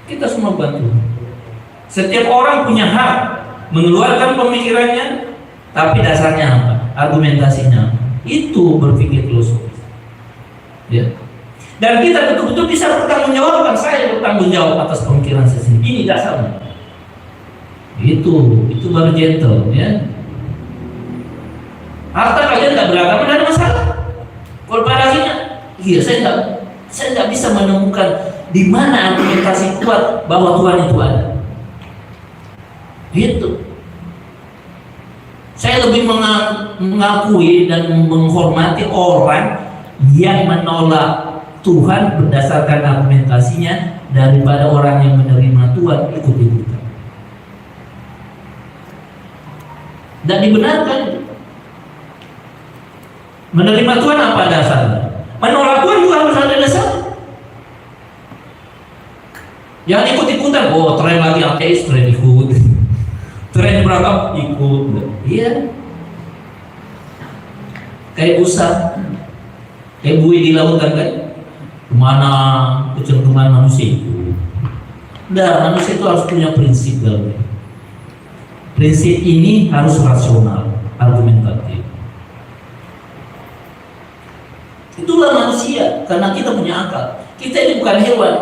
Kita semua bukan Tuhan. Setiap orang punya hak mengeluarkan pemikirannya, tapi dasarnya apa? Argumentasinya apa? Itu berpikir filosofis. Ya. Dan kita betul-betul bisa bertanggung jawabkan. Saya bertanggung jawab atas pemikiran saya sendiri. Ini dasarnya. Itu baru gentle, ya. Harta kalian nggak beragama, tidak ada masalah. Kalau pada akhirnya, iya saya nggak bisa menemukan di mana argumentasi kuat bahwa Tuhan itu ada. Gitu. Saya lebih mengakui dan menghormati orang yang menolak Tuhan berdasarkan argumentasinya daripada orang yang menerima Tuhan ikut-ikutan. Dan dibenarkan. Menerima Tuhan apa dasarnya? Menolak Tuhan juga harus ada dasarnya. Jangan ikut-ikutan. Oh, tren lagi ateis, tren ikut. Tren beragam ikut. Iya. Kayak busa, kayak buih di lautan kan? Kemana kecenderungan manusia itu? Nah, manusia itu harus punya prinsip dalamnya. Prinsip ini harus rasional, argumentatif. Itulah manusia, karena kita punya akal. Kita ini bukan hewan,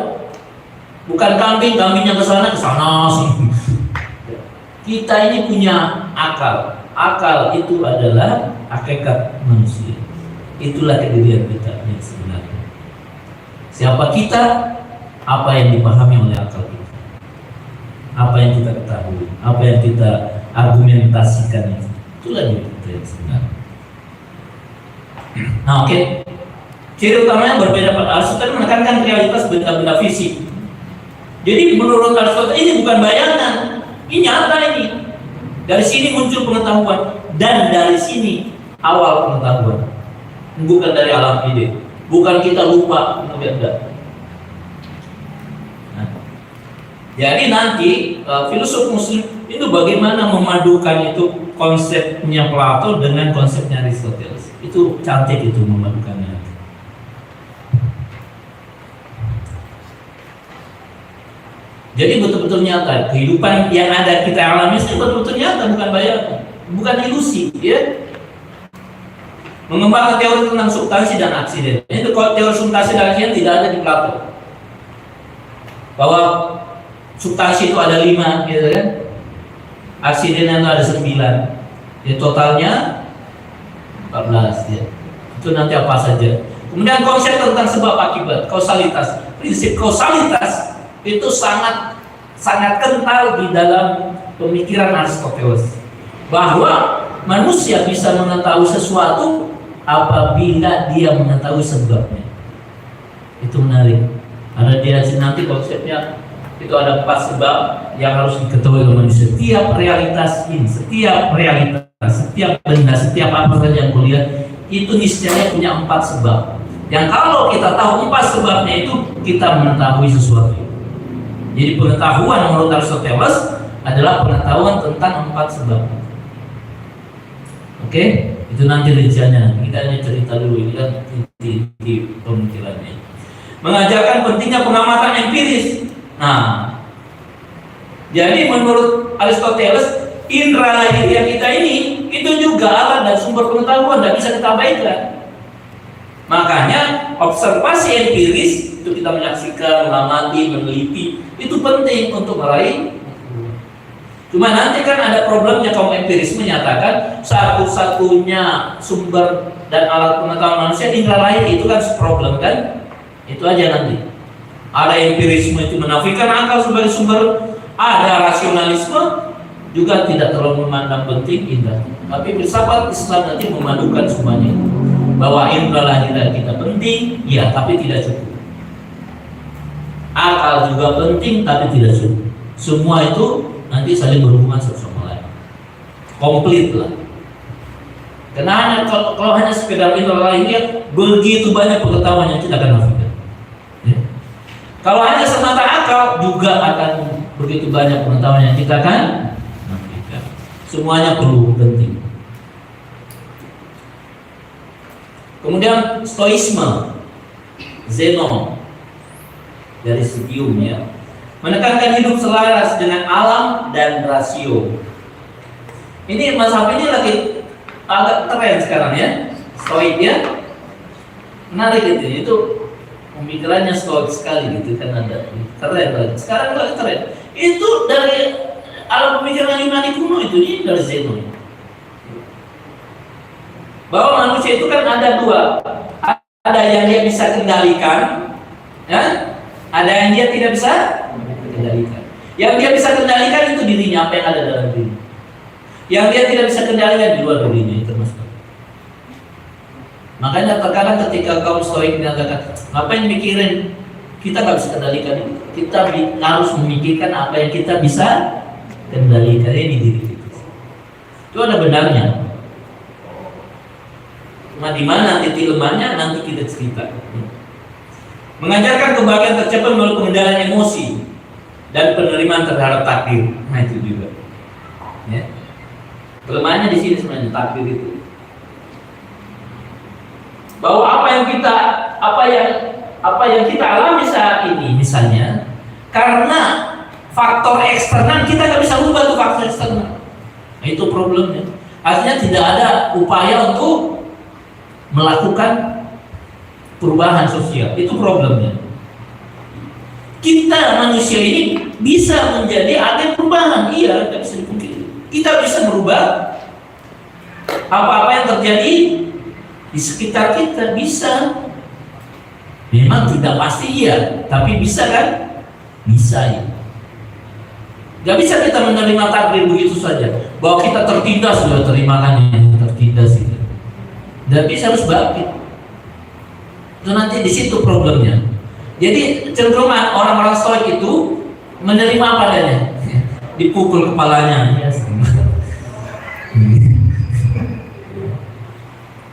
bukan kambingnya ke sana sih. Kita ini punya akal. Akal itu adalah hakikat manusia. Itulah kedirian kita yang sebenarnya. Siapa kita? Apa yang dipahami oleh akal kita? Apa yang kita ketahui, apa yang kita argumentasikan, itulah diri kita yang sebenarnya. Nah, oke. Ciri utamanya berbeda. Aristoteles menekankan realitas benda-benda fisik. Jadi menurut Aristoteles ini bukan bayangan, ini nyata ini. Dari sini muncul pengetahuan dan dari sini awal pengetahuan. Bukan dari alam ide, bukan kita lupa kemudian enggak. Jadi nanti filsuf Muslim itu bagaimana memadukan itu konsepnya Plato dengan konsepnya Aristoteles. Itu cantik itu memadukannya. Jadi betul-betul nyata kehidupan yang ada kita alami itu betul-betul nyata, bukan bayangan, bukan ilusi, ya. Mengembangkan teori tentang substansi dan aksiden. Itu kalau teori substansi dan aksiden tidak ada di Plato. Bahwa substansi itu ada 5, gitu kan? Aksidennya itu ada 9. Ya totalnya 14 ya. Itu nanti apa saja. Kemudian konsep tentang sebab akibat, kausalitas. Prinsip kausalitas itu sangat kental di dalam pemikiran Aristoteles. Bahwa manusia bisa mengetahui sesuatu apabila dia mengetahui sebabnya. Itu menarik. Ada dia nanti konsepnya itu ada 4 sebab yang harus diketahui oleh manusia. Setiap realitas ini, setiap realitas, setiap benda, setiap apa saja yang kulihat itu niscaya punya 4 sebab. Yang kalau kita tahu 4 sebabnya itu kita mengetahui sesuatu. Jadi pengetahuan menurut Aristoteles adalah pengetahuan tentang 4 sebab. Oke, itu nanti rinciannya. Kita hanya cerita dulu, ini kan inti pemikirannya. Mengajarkan pentingnya pengamatan empiris. Nah, jadi menurut Aristoteles, indera lahiriah kita ini itu juga alat dan sumber pengetahuan, tidak bisa kita abaikan. Makanya observasi empiris itu kita menyaksikan, mengamati, meneliti itu penting untuk meraih. Cuma nanti kan ada problemnya, kaum empiris menyatakan satu-satunya sumber dan alat pengetahuan manusia indera lahir, itu kan problem kan? Itu aja nanti. Ada empirisme itu menafikan akal sebagai sumber, ada rasionalisme juga tidak terlalu memandang penting indera. Tapi filsafat Islam nanti memadukan semuanya bahwa indera lahir kita penting, ya, tapi tidak cukup. Akal juga penting, tapi tidak cukup. Semua itu nanti saling berhubungan satu sama lain, komplit lah. Karena kalau hanya sekedar indera lahir, begitu banyak pengetahuan yang kita akan nafikan. Ya. Kalau hanya semata akal, juga akan begitu banyak pengetahuan yang kita akan nafikan. Semuanya perlu, penting. Kemudian stoisme, Zeno dari Studium, ya, menekankan hidup selaras dengan alam dan rasio. Ini mazhab ini lagi agak tren sekarang, ya, stoik, ya, menarik gitu. Itu pemikirannya stoik sekali gitu kan, ada tren lagi. Sekarang lagi tren. Itu dari alam pemikiran Yunani kuno itu, ini dari Zeno. Bahwa manusia itu kan ada 2, ada yang dia bisa kendalikan, ya, ada yang dia tidak bisa kendalikan. Yang dia bisa kendalikan itu dirinya, apa yang ada dalam diri. Yang dia tidak bisa kendalikan di luar dirinya, itu termasuk. Makanya terkadang ketika kaum stoik mengatakan, ngapain mikirin, kita nggak bisa kendalikan itu. Kita harus memikirkan apa yang kita bisa kendalikan, ini diri kita. Itu ada benarnya. Cuma di mana titik lemahnya nanti kita cerita. Mengajarkan kebahagiaan tercapai melalui pengendalian emosi dan penerimaan terhadap takdir. Nah, itu juga. Ya. Kelemahannya di sini sebenarnya takdir itu. Bahwa apa yang kita alami saat ini, misalnya, karena faktor eksternal kita nggak bisa ubah tuh faktor eksternal. Nah, itu problemnya. Artinya tidak ada upaya untuk melakukan perubahan sosial, itu problemnya. Kita manusia ini bisa menjadi agen perubahan, iya, tidak bisa dipungkiri. Kita bisa merubah apa-apa yang terjadi di sekitar kita, bisa. Memang tidak pasti iya, tapi bisa kan? Bisa ya. Gak bisa kita menerima takdir begitu saja, bahwa kita tertindas, sudah terimakan yang tertindas itu. Dan bisa harus bangkit. Itu nanti di situ problemnya. Jadi cenderungan orang-orang stoik itu menerima apa adanya, dipukul kepalanya. Yes.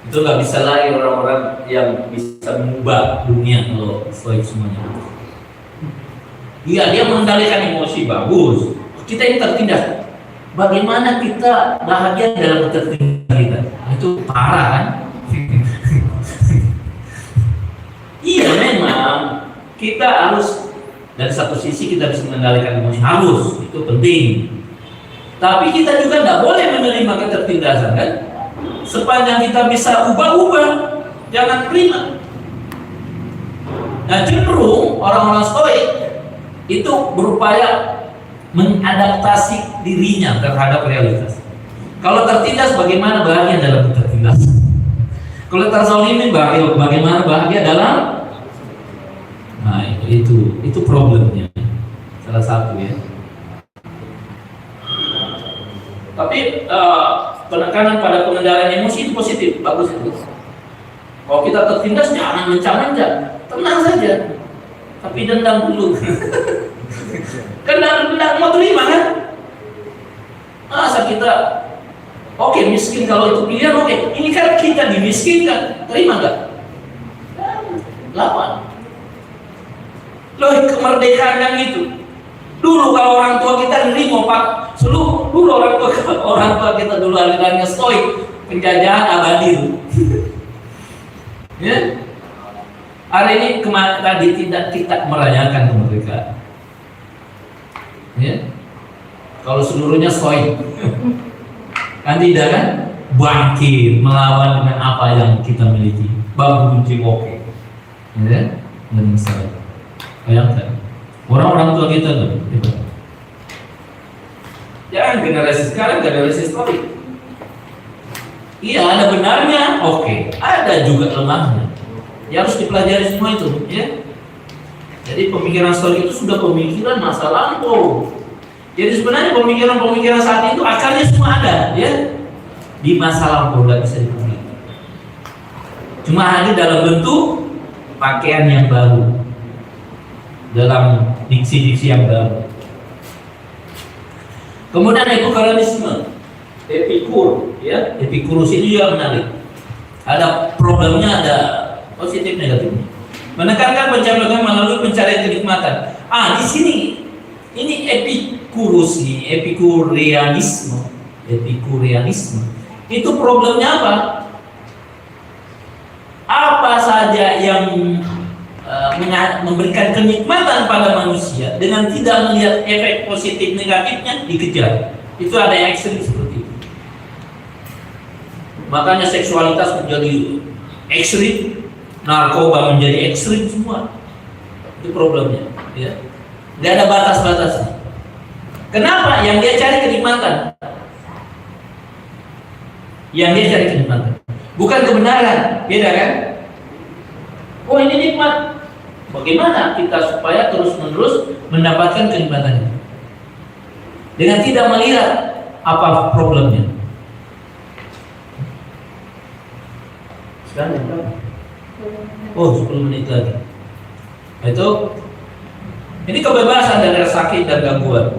Itu nggak bisa lagi orang-orang yang bisa mengubah dunia kalau stoik semuanya. Iya, dia mengendalikan emosi, bagus. Kita ini tertindas. Bagaimana kita bahagia dalam ketertindasan kita? Itu parah kan? Iya, memang kita harus, dari satu sisi kita bisa mengendalikan emosi, harus, itu penting. Tapi kita juga tidak boleh menerima ketertindasan kan? Sepanjang kita bisa ubah-ubah, jangan terima. Nah, cenderung orang-orang stoik itu berupaya mengadaptasi dirinya terhadap realitas. Kalau tertindas, bagaimana bahagia dalam ketertindasan? Kalau terzalimi, bagaimana bahagia dalam? Nah, itu problemnya, salah satu ya. Tapi penekanan pada pengendalian emosi itu positif, bagus itu. Kalau kita tertindas, jangan mencang-mencang, tenang saja, tapi dendam dulu. Kan tidak mau terima kan? Masa kita oke miskin kalau itu pilihan oke. Ini kan kita dimiskinkan, terima nggak? Lawan. Loh kemerdekaan kan gitu. Dulu kalau orang tua kita nerima Pak, dulu orang tua kita dulu alirannya stoik, penjajahan abadi. Ya. Hari ini tadi tidak kita merayakan kemerdekaan. Ya. Kalau seluruhnya stoik. Kan tidak kan? Bangkit melawan dengan apa yang kita miliki. Bambu kunci oke. Ya. Dan misalnya. Bayangkan. Orang-orang tua kita tuh. Jangan generasi sekarang generasi stoik. Iya ada benarnya, oke. Ada juga lemahnya. Ya harus dipelajari semua itu, ya. Jadi pemikiran stoik itu sudah pemikiran masa lampau. Jadi sebenarnya pemikiran-pemikiran saat itu akarnya semua ada, ya. Di masa lampau nggak bisa dipungkiri. Cuma ada dalam bentuk pakaian yang baru, dalam diksi-diksi yang baru. Kemudian epikureanisme, epikur, ya, epikurus ini juga menarik. Ada problemnya, ada positif negatifnya. Menekankan pencapaian melalui pencarian kenikmatan. Di sini ini epikurus nih, epikureanisme. Itu problemnya apa? Apa saja yang memberikan kenikmatan pada manusia dengan tidak melihat efek positif negatifnya dikejar. Itu ada yang ekstrim seperti itu. Makanya seksualitas menjadi ekstrim, narkoba menjadi ekstrim semua. Itu problemnya, ya. Tidak ada batas-batasnya. Kenapa? Yang dia cari kenikmatan. Bukan kebenaran, beda kan? Oh ini nikmat. Bagaimana kita supaya terus-menerus mendapatkan kenikmatan itu? Dengan tidak melihat apa problemnya. Sekarang berapa? Oh 10 menit lagi. Itu ini kebebasan dari rasa sakit dan gangguan.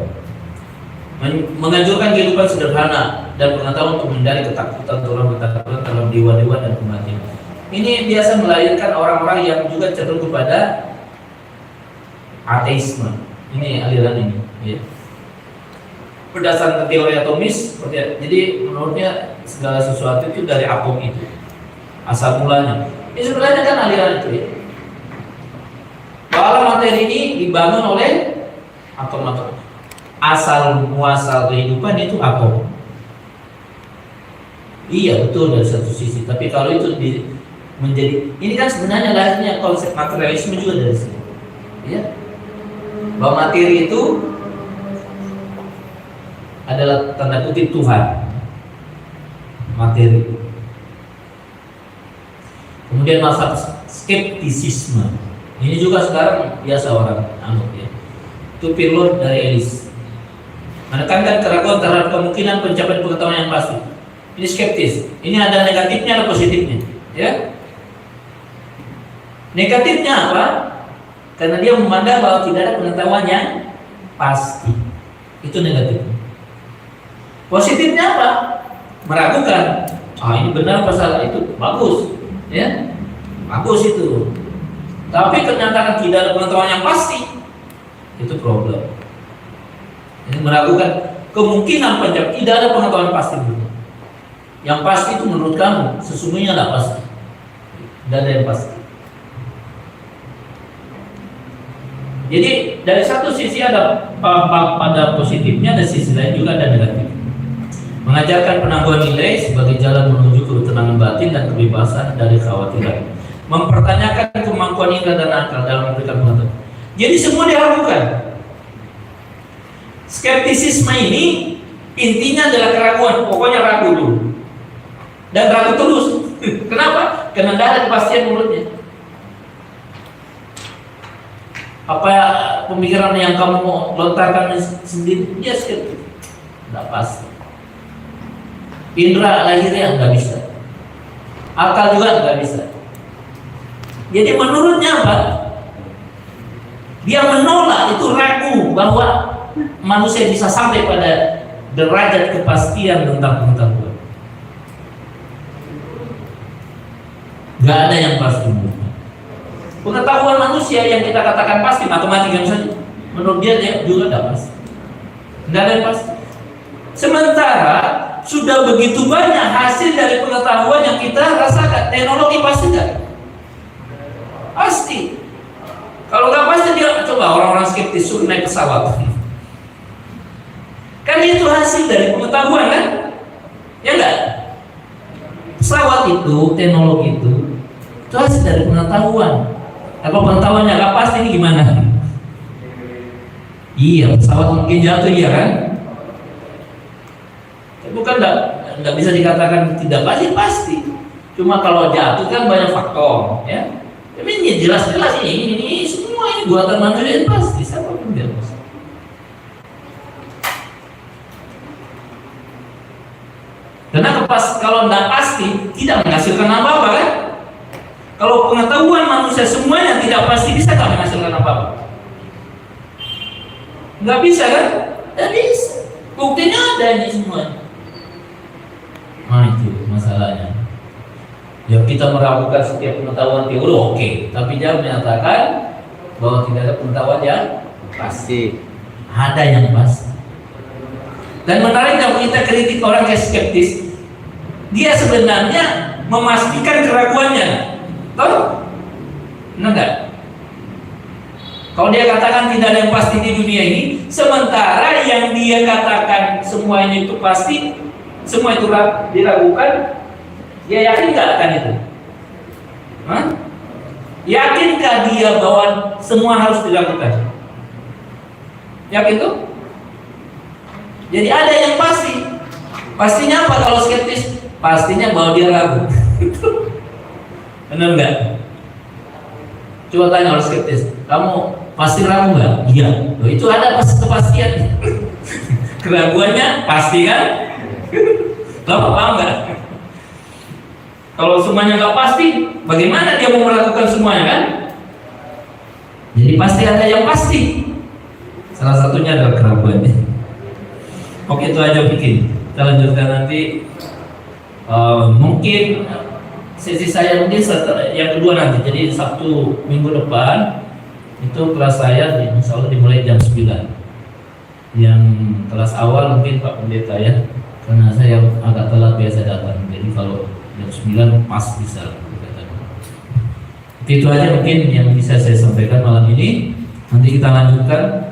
Menganjurkan kehidupan sederhana dan pengetahuan untuk menghindari ketakutan dalam dewa-dewa dan kematian. Ini biasa melahirkan orang-orang yang juga cenderung kepada ateisme. Ini aliran ini, ya. Berdasarkan teori atomis, jadi menurutnya segala sesuatu itu dari atom itu asal mulanya. Ini sebenarnya kan aliran itu, ya. Bahwa materi ini dibangun oleh atom-atom. Asal muasal kehidupan itu atom. Iya betul dari satu sisi, tapi kalau itu menjadi ini kan sebenarnya lahirnya konsep materialisme juga dari sini, ya. Bahwa materi itu adalah tanda kutip Tuhan, materi. Kemudian masa skeptisisme, ini juga sekarang biasa orang anggap, ya. Itu Pirlo dari Ellis, menekankan keraguan terhadap kemungkinan pencapaian pengetahuan yang pasti. Ini skeptis. Ini ada negatifnya, ada positifnya, ya. Negatifnya apa? Karena dia memandang bahwa tidak ada pengetahuan yang pasti. Itu negatif. Positifnya apa? Meragukan. Ini benar apa salah, itu bagus, ya. Bagus itu. Tapi kenyataan tidak ada pengetahuan yang pasti. Itu problem. Ini meragukan kemungkinan pencapaian, tidak ada pengetahuan pasti dulu. Yang pasti itu menurut kamu sesungguhnya tidak pasti. Tidak ada yang pasti. Jadi dari satu sisi ada pada positifnya, ada sisi lain juga ada negatif. Mengajarkan penangguhan nilai sebagai jalan menuju ketenangan batin dan kebebasan dari kekhawatiran. Mempertanyakan kemampuan indera dan akal dalam memberikan pengetahuan. Jadi semua diragukan. Skeptisisme ini intinya adalah keraguan, pokoknya ragu dulu. Dan ragu terus. Kenapa? Karena tidak ada kepastian menurutnya. Apa pemikiran yang kamu mau lontarkan sendiri, dia skeptis, tidak pasti. Indra lahirnya nggak bisa, akal juga nggak bisa. Jadi menurutnya apa? Dia menolak itu ragu bahwa manusia bisa sampai pada derajat kepastian tentang pengetahuan. Gak ada yang pasti. Pengetahuan manusia yang kita katakan pasti, matematika misalnya, menurut dia juga tidak pasti. Tidak ada yang pasti. Sementara sudah begitu banyak hasil dari pengetahuan yang kita rasakan. Teknologi pasti tidak? Pasti. Kalau nggak pasti dia coba orang-orang skeptis suruh naik pesawat. Kan itu hasil dari pengetahuan kan? Ya enggak? Pesawat itu, teknologi itu hasil dari pengetahuan. Apa pengetahuannya nggak pasti ini gimana? Iya, pesawat mungkin jatuh iya kan? Bukan enggak bisa dikatakan tidak pasti. Cuma kalau jatuh kan banyak faktor, ya. Tapi ini jelas-jelas ini semua ini buatan manusia pasti, siapa pun dia pasti. Karena kalau tidak pasti tidak menghasilkan apa-apa kan? Kalau pengetahuan manusia semuanya tidak pasti, bisa nggak menghasilkan apa-apa? Nggak bisa kan? Tidak bisa. Buktinya ada ini semuanya. Nah itu masalahnya. Ya kita meragukan setiap pengetahuan teori oke, tapi jangan menyatakan bahwa tidak ada pengetahuan yang pasti. Ada yang pasti. Dan menarik kalau kita kritik orang yang skeptis, dia sebenarnya memastikan keraguannya. Tahu? Benar nggak? Kalau dia katakan tidak ada yang pasti di dunia ini, sementara yang dia katakan semuanya itu pasti, semua itu diragukan, dia yakin nggak akan itu? Hah? Yakinkah dia bahwa semua harus dilakukan? Yakin tuh? Jadi ada yang pasti. Pastinya apa kalau skeptis? Pastinya bahwa dia ragu. Benar nggak? Coba tanya orang skeptis, kamu pasti ragu nggak? Iya. Loh, itu ada kepastian. Keraguannya pasti kan? Kamu paham nggak? Kalau semuanya nggak pasti, bagaimana dia mau melakukan semuanya kan? Jadi pasti ada yang pasti. Salah satunya adalah keraguannya. Oke, itu aja bikin. Kita lanjutkan nanti. Mungkin sesi saya mungkin yang kedua nanti. Jadi Sabtu minggu depan itu kelas saya insya Allah dimulai jam 9. Yang kelas awal mungkin Pak Pendeta ya, karena saya agak telat biasa datang. Jadi kalau jam 9 pas bisa. Itu aja mungkin yang bisa saya sampaikan malam ini. Nanti kita lanjutkan.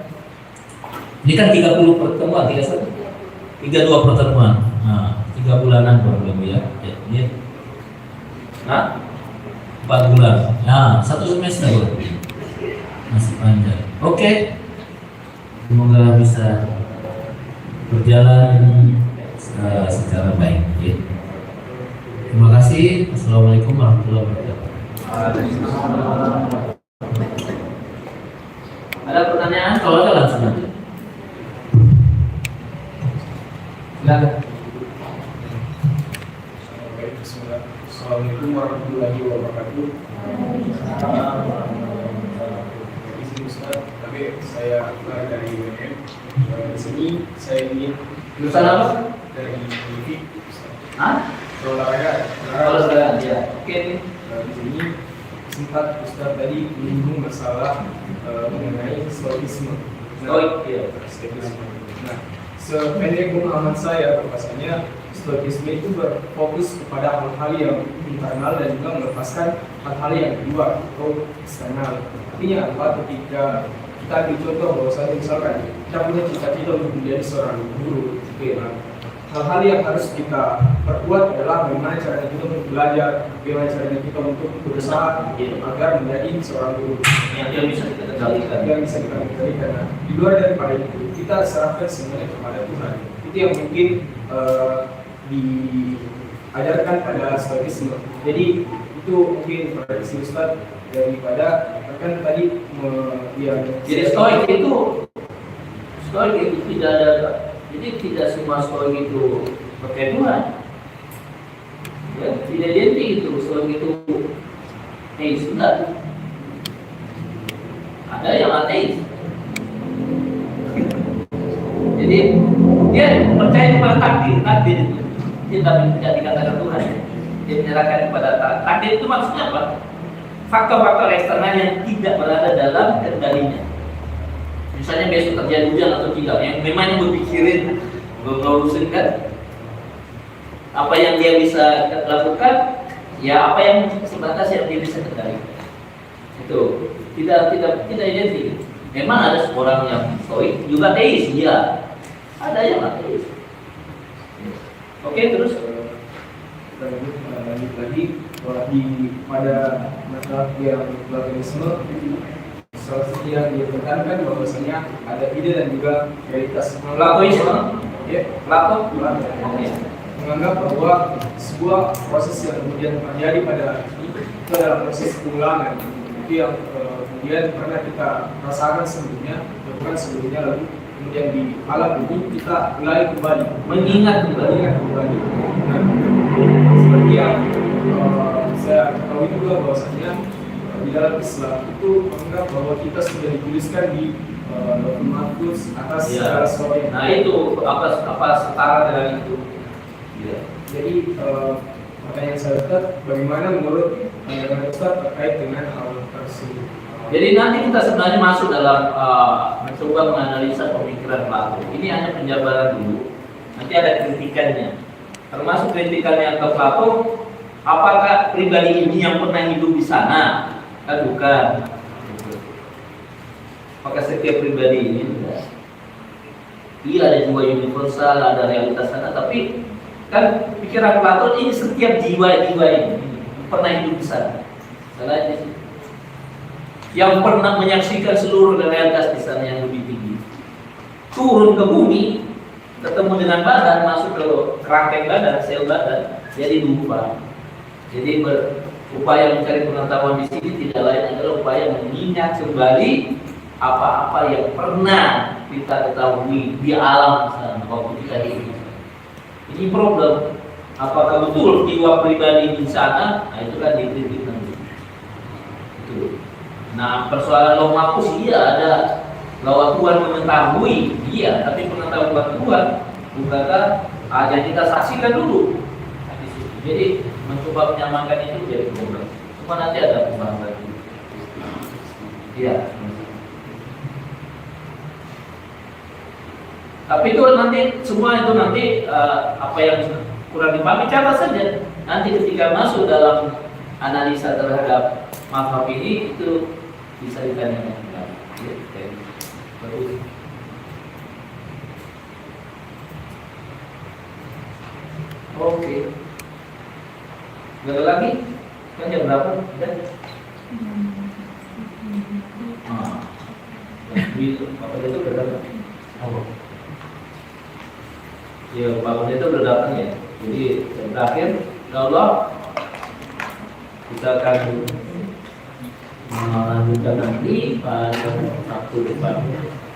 Ini kan 30 pertemuan, 32 pertemuan. Nah, 3 bulanan kurang lebih ya. Ini 4 bulan. Nah, 1 semester masih panjang. Oke. Semoga bisa berjalan secara baik. Ya. Terima kasih. Assalamualaikum warahmatullahi wabarakatuh. Ada pertanyaan? Kalau ada langsung aja. Silakan. Assalamualaikum warahmatullahi wabarakatuh. Izin Ustaz, tapi saya dari UNM. Di sini saya ingin Lulusan apa? dari FIK. Hah? Olahraga. Olahraga. Ya. Oke. Di sini sempat Ustaz tadi menyinggung masalah mengenai stoikisme. Iya. Stoikisme. Nah, sependek pemahaman saya bahwasanya stoikisme itu berfokus kepada hal-hal yang internal dan juga melepaskan hal-hal yang di luar atau eksternal. Artinya apa? Ketika kita ambil contoh bahwasanya misalkan kita punya cita-cita untuk menjadi seorang guru, nah, hal-hal yang harus kita perbuat adalah bagaimana caranya kita untuk belajar, bagaimana caranya kita untuk berusaha agar menjadi seorang guru Yang bisa kita kendalikan. yang bisa kita kendalikan. Nah, di luar daripada itu kita serahkan semuanya kepada Tuhan. Itu yang mungkin diajarkan pada stoikisme. Jadi itu mungkin prediksi Ustaz daripada kan tadi Jadi stoik itu tidak ada. Jadi tidak semua stoik itu pakai Tuhan. Ya, tidak identik itu stoik itu ateis, enggak. Ada yang ateis. Jadi dia percaya kepada takdir itu. Dia tidak dikatakan Tuhan. Dia menyerahkan kepada takdir. Itu maksudnya apa? Faktor-faktor eksternal yang tidak berada dalam kendalinya. Misalnya besok terjadi hujan atau tidak, yang memang berpikirin, berurusin kan apa yang dia bisa lakukan, ya apa yang sebatas yang dia bisa kendalikan. Itu tidak identik. Memang ada seorang yang stoik juga teis, ya. Ada yang ateis. Oke, terus lanjut lagi pada masalah yang platonisme, salah satu yang ditekankan bahwasanya ada ide dan juga realitas. Platonisme, Ya, Plato, menganggap bahwa sebuah proses yang kemudian terjadi pada itu adalah proses pengulangan. Itu yang kemudian pernah kita rasakan sebelumnya, bukan sebelumnya, lalu kemudian di alam ini kita mulai kembali mengingat kembali. Nah, seperti yang saya ketahui juga bahwasanya di dalam Islam itu menganggap bahwa kita sudah dituliskan di Lauhul Mahfuz atas segala sesuatu yang Nah itu apa setara dengan itu? Ya. Jadi pertanyaan saya Ustaz, bagaimana menurut pandangan Ustaz terkait dengan hal tersebut? Jadi nanti kita sebenarnya masuk dalam mencoba menganalisa pemikiran Plato. Ini hanya penjabaran dulu. Nanti ada kritikannya. Termasuk kritikannya ke Plato, apakah pribadi ini yang pernah hidup di sana? Kan bukan. Apakah setiap pribadi ini? Iya, ada jiwa universal, ada realitas sana, tapi kan pikiran Plato ini setiap jiwa-jiwa ini pernah hidup di sana. Salahnya sih. Yang pernah menyaksikan seluruh realitas di sana yang lebih tinggi, turun ke bumi, ketemu dengan badan, masuk ke kerangkeng badan, sel badan, jadi lupa. Jadi berupaya mencari pengetahuan di sini tidak lain adalah upaya mengingat kembali apa-apa yang pernah kita ketahui di alam sana waktu kita hidup. Ini problem. Apakah betul jiwa pribadi di sana? Nah itu kan dikritik nanti. Itu. Nah persoalan Lauhul Mahfuz iya ada, bahwa Tuhan mengetahui, iya, tapi pengetahuan Tuhan bukankah yang kita saksikan dulu. Jadi mencoba menyamakan itu jadi problem. Cuma nanti ada pembahasan. Iya. Tapi itu nanti semua itu nanti apa yang kurang dipahami catat saja. Nanti ketika masuk dalam analisa terhadap mazhab ini itu bisa ditanyakan. Bagus. Oke. Gak ada lagi? Kan jam berapa? Dan? Apa itu berapa? Oh. Ya, Pak itu udah datang ya. Jadi terakhir, insya Allah kita akan melanjutkan nanti pada Sabtu depan.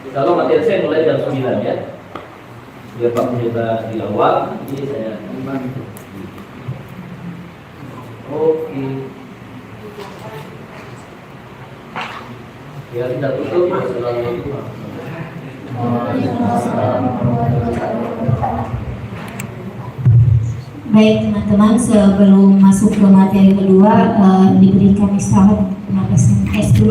Insya Allah materi saya mulai jam 9 ya. Biar Pak mencoba di awal, jadi saya oke. Ya kita tutup. Assalamualaikum. Baik teman-teman, sebelum masuk ke materi kedua diberikan istirahat 15 menit dulu.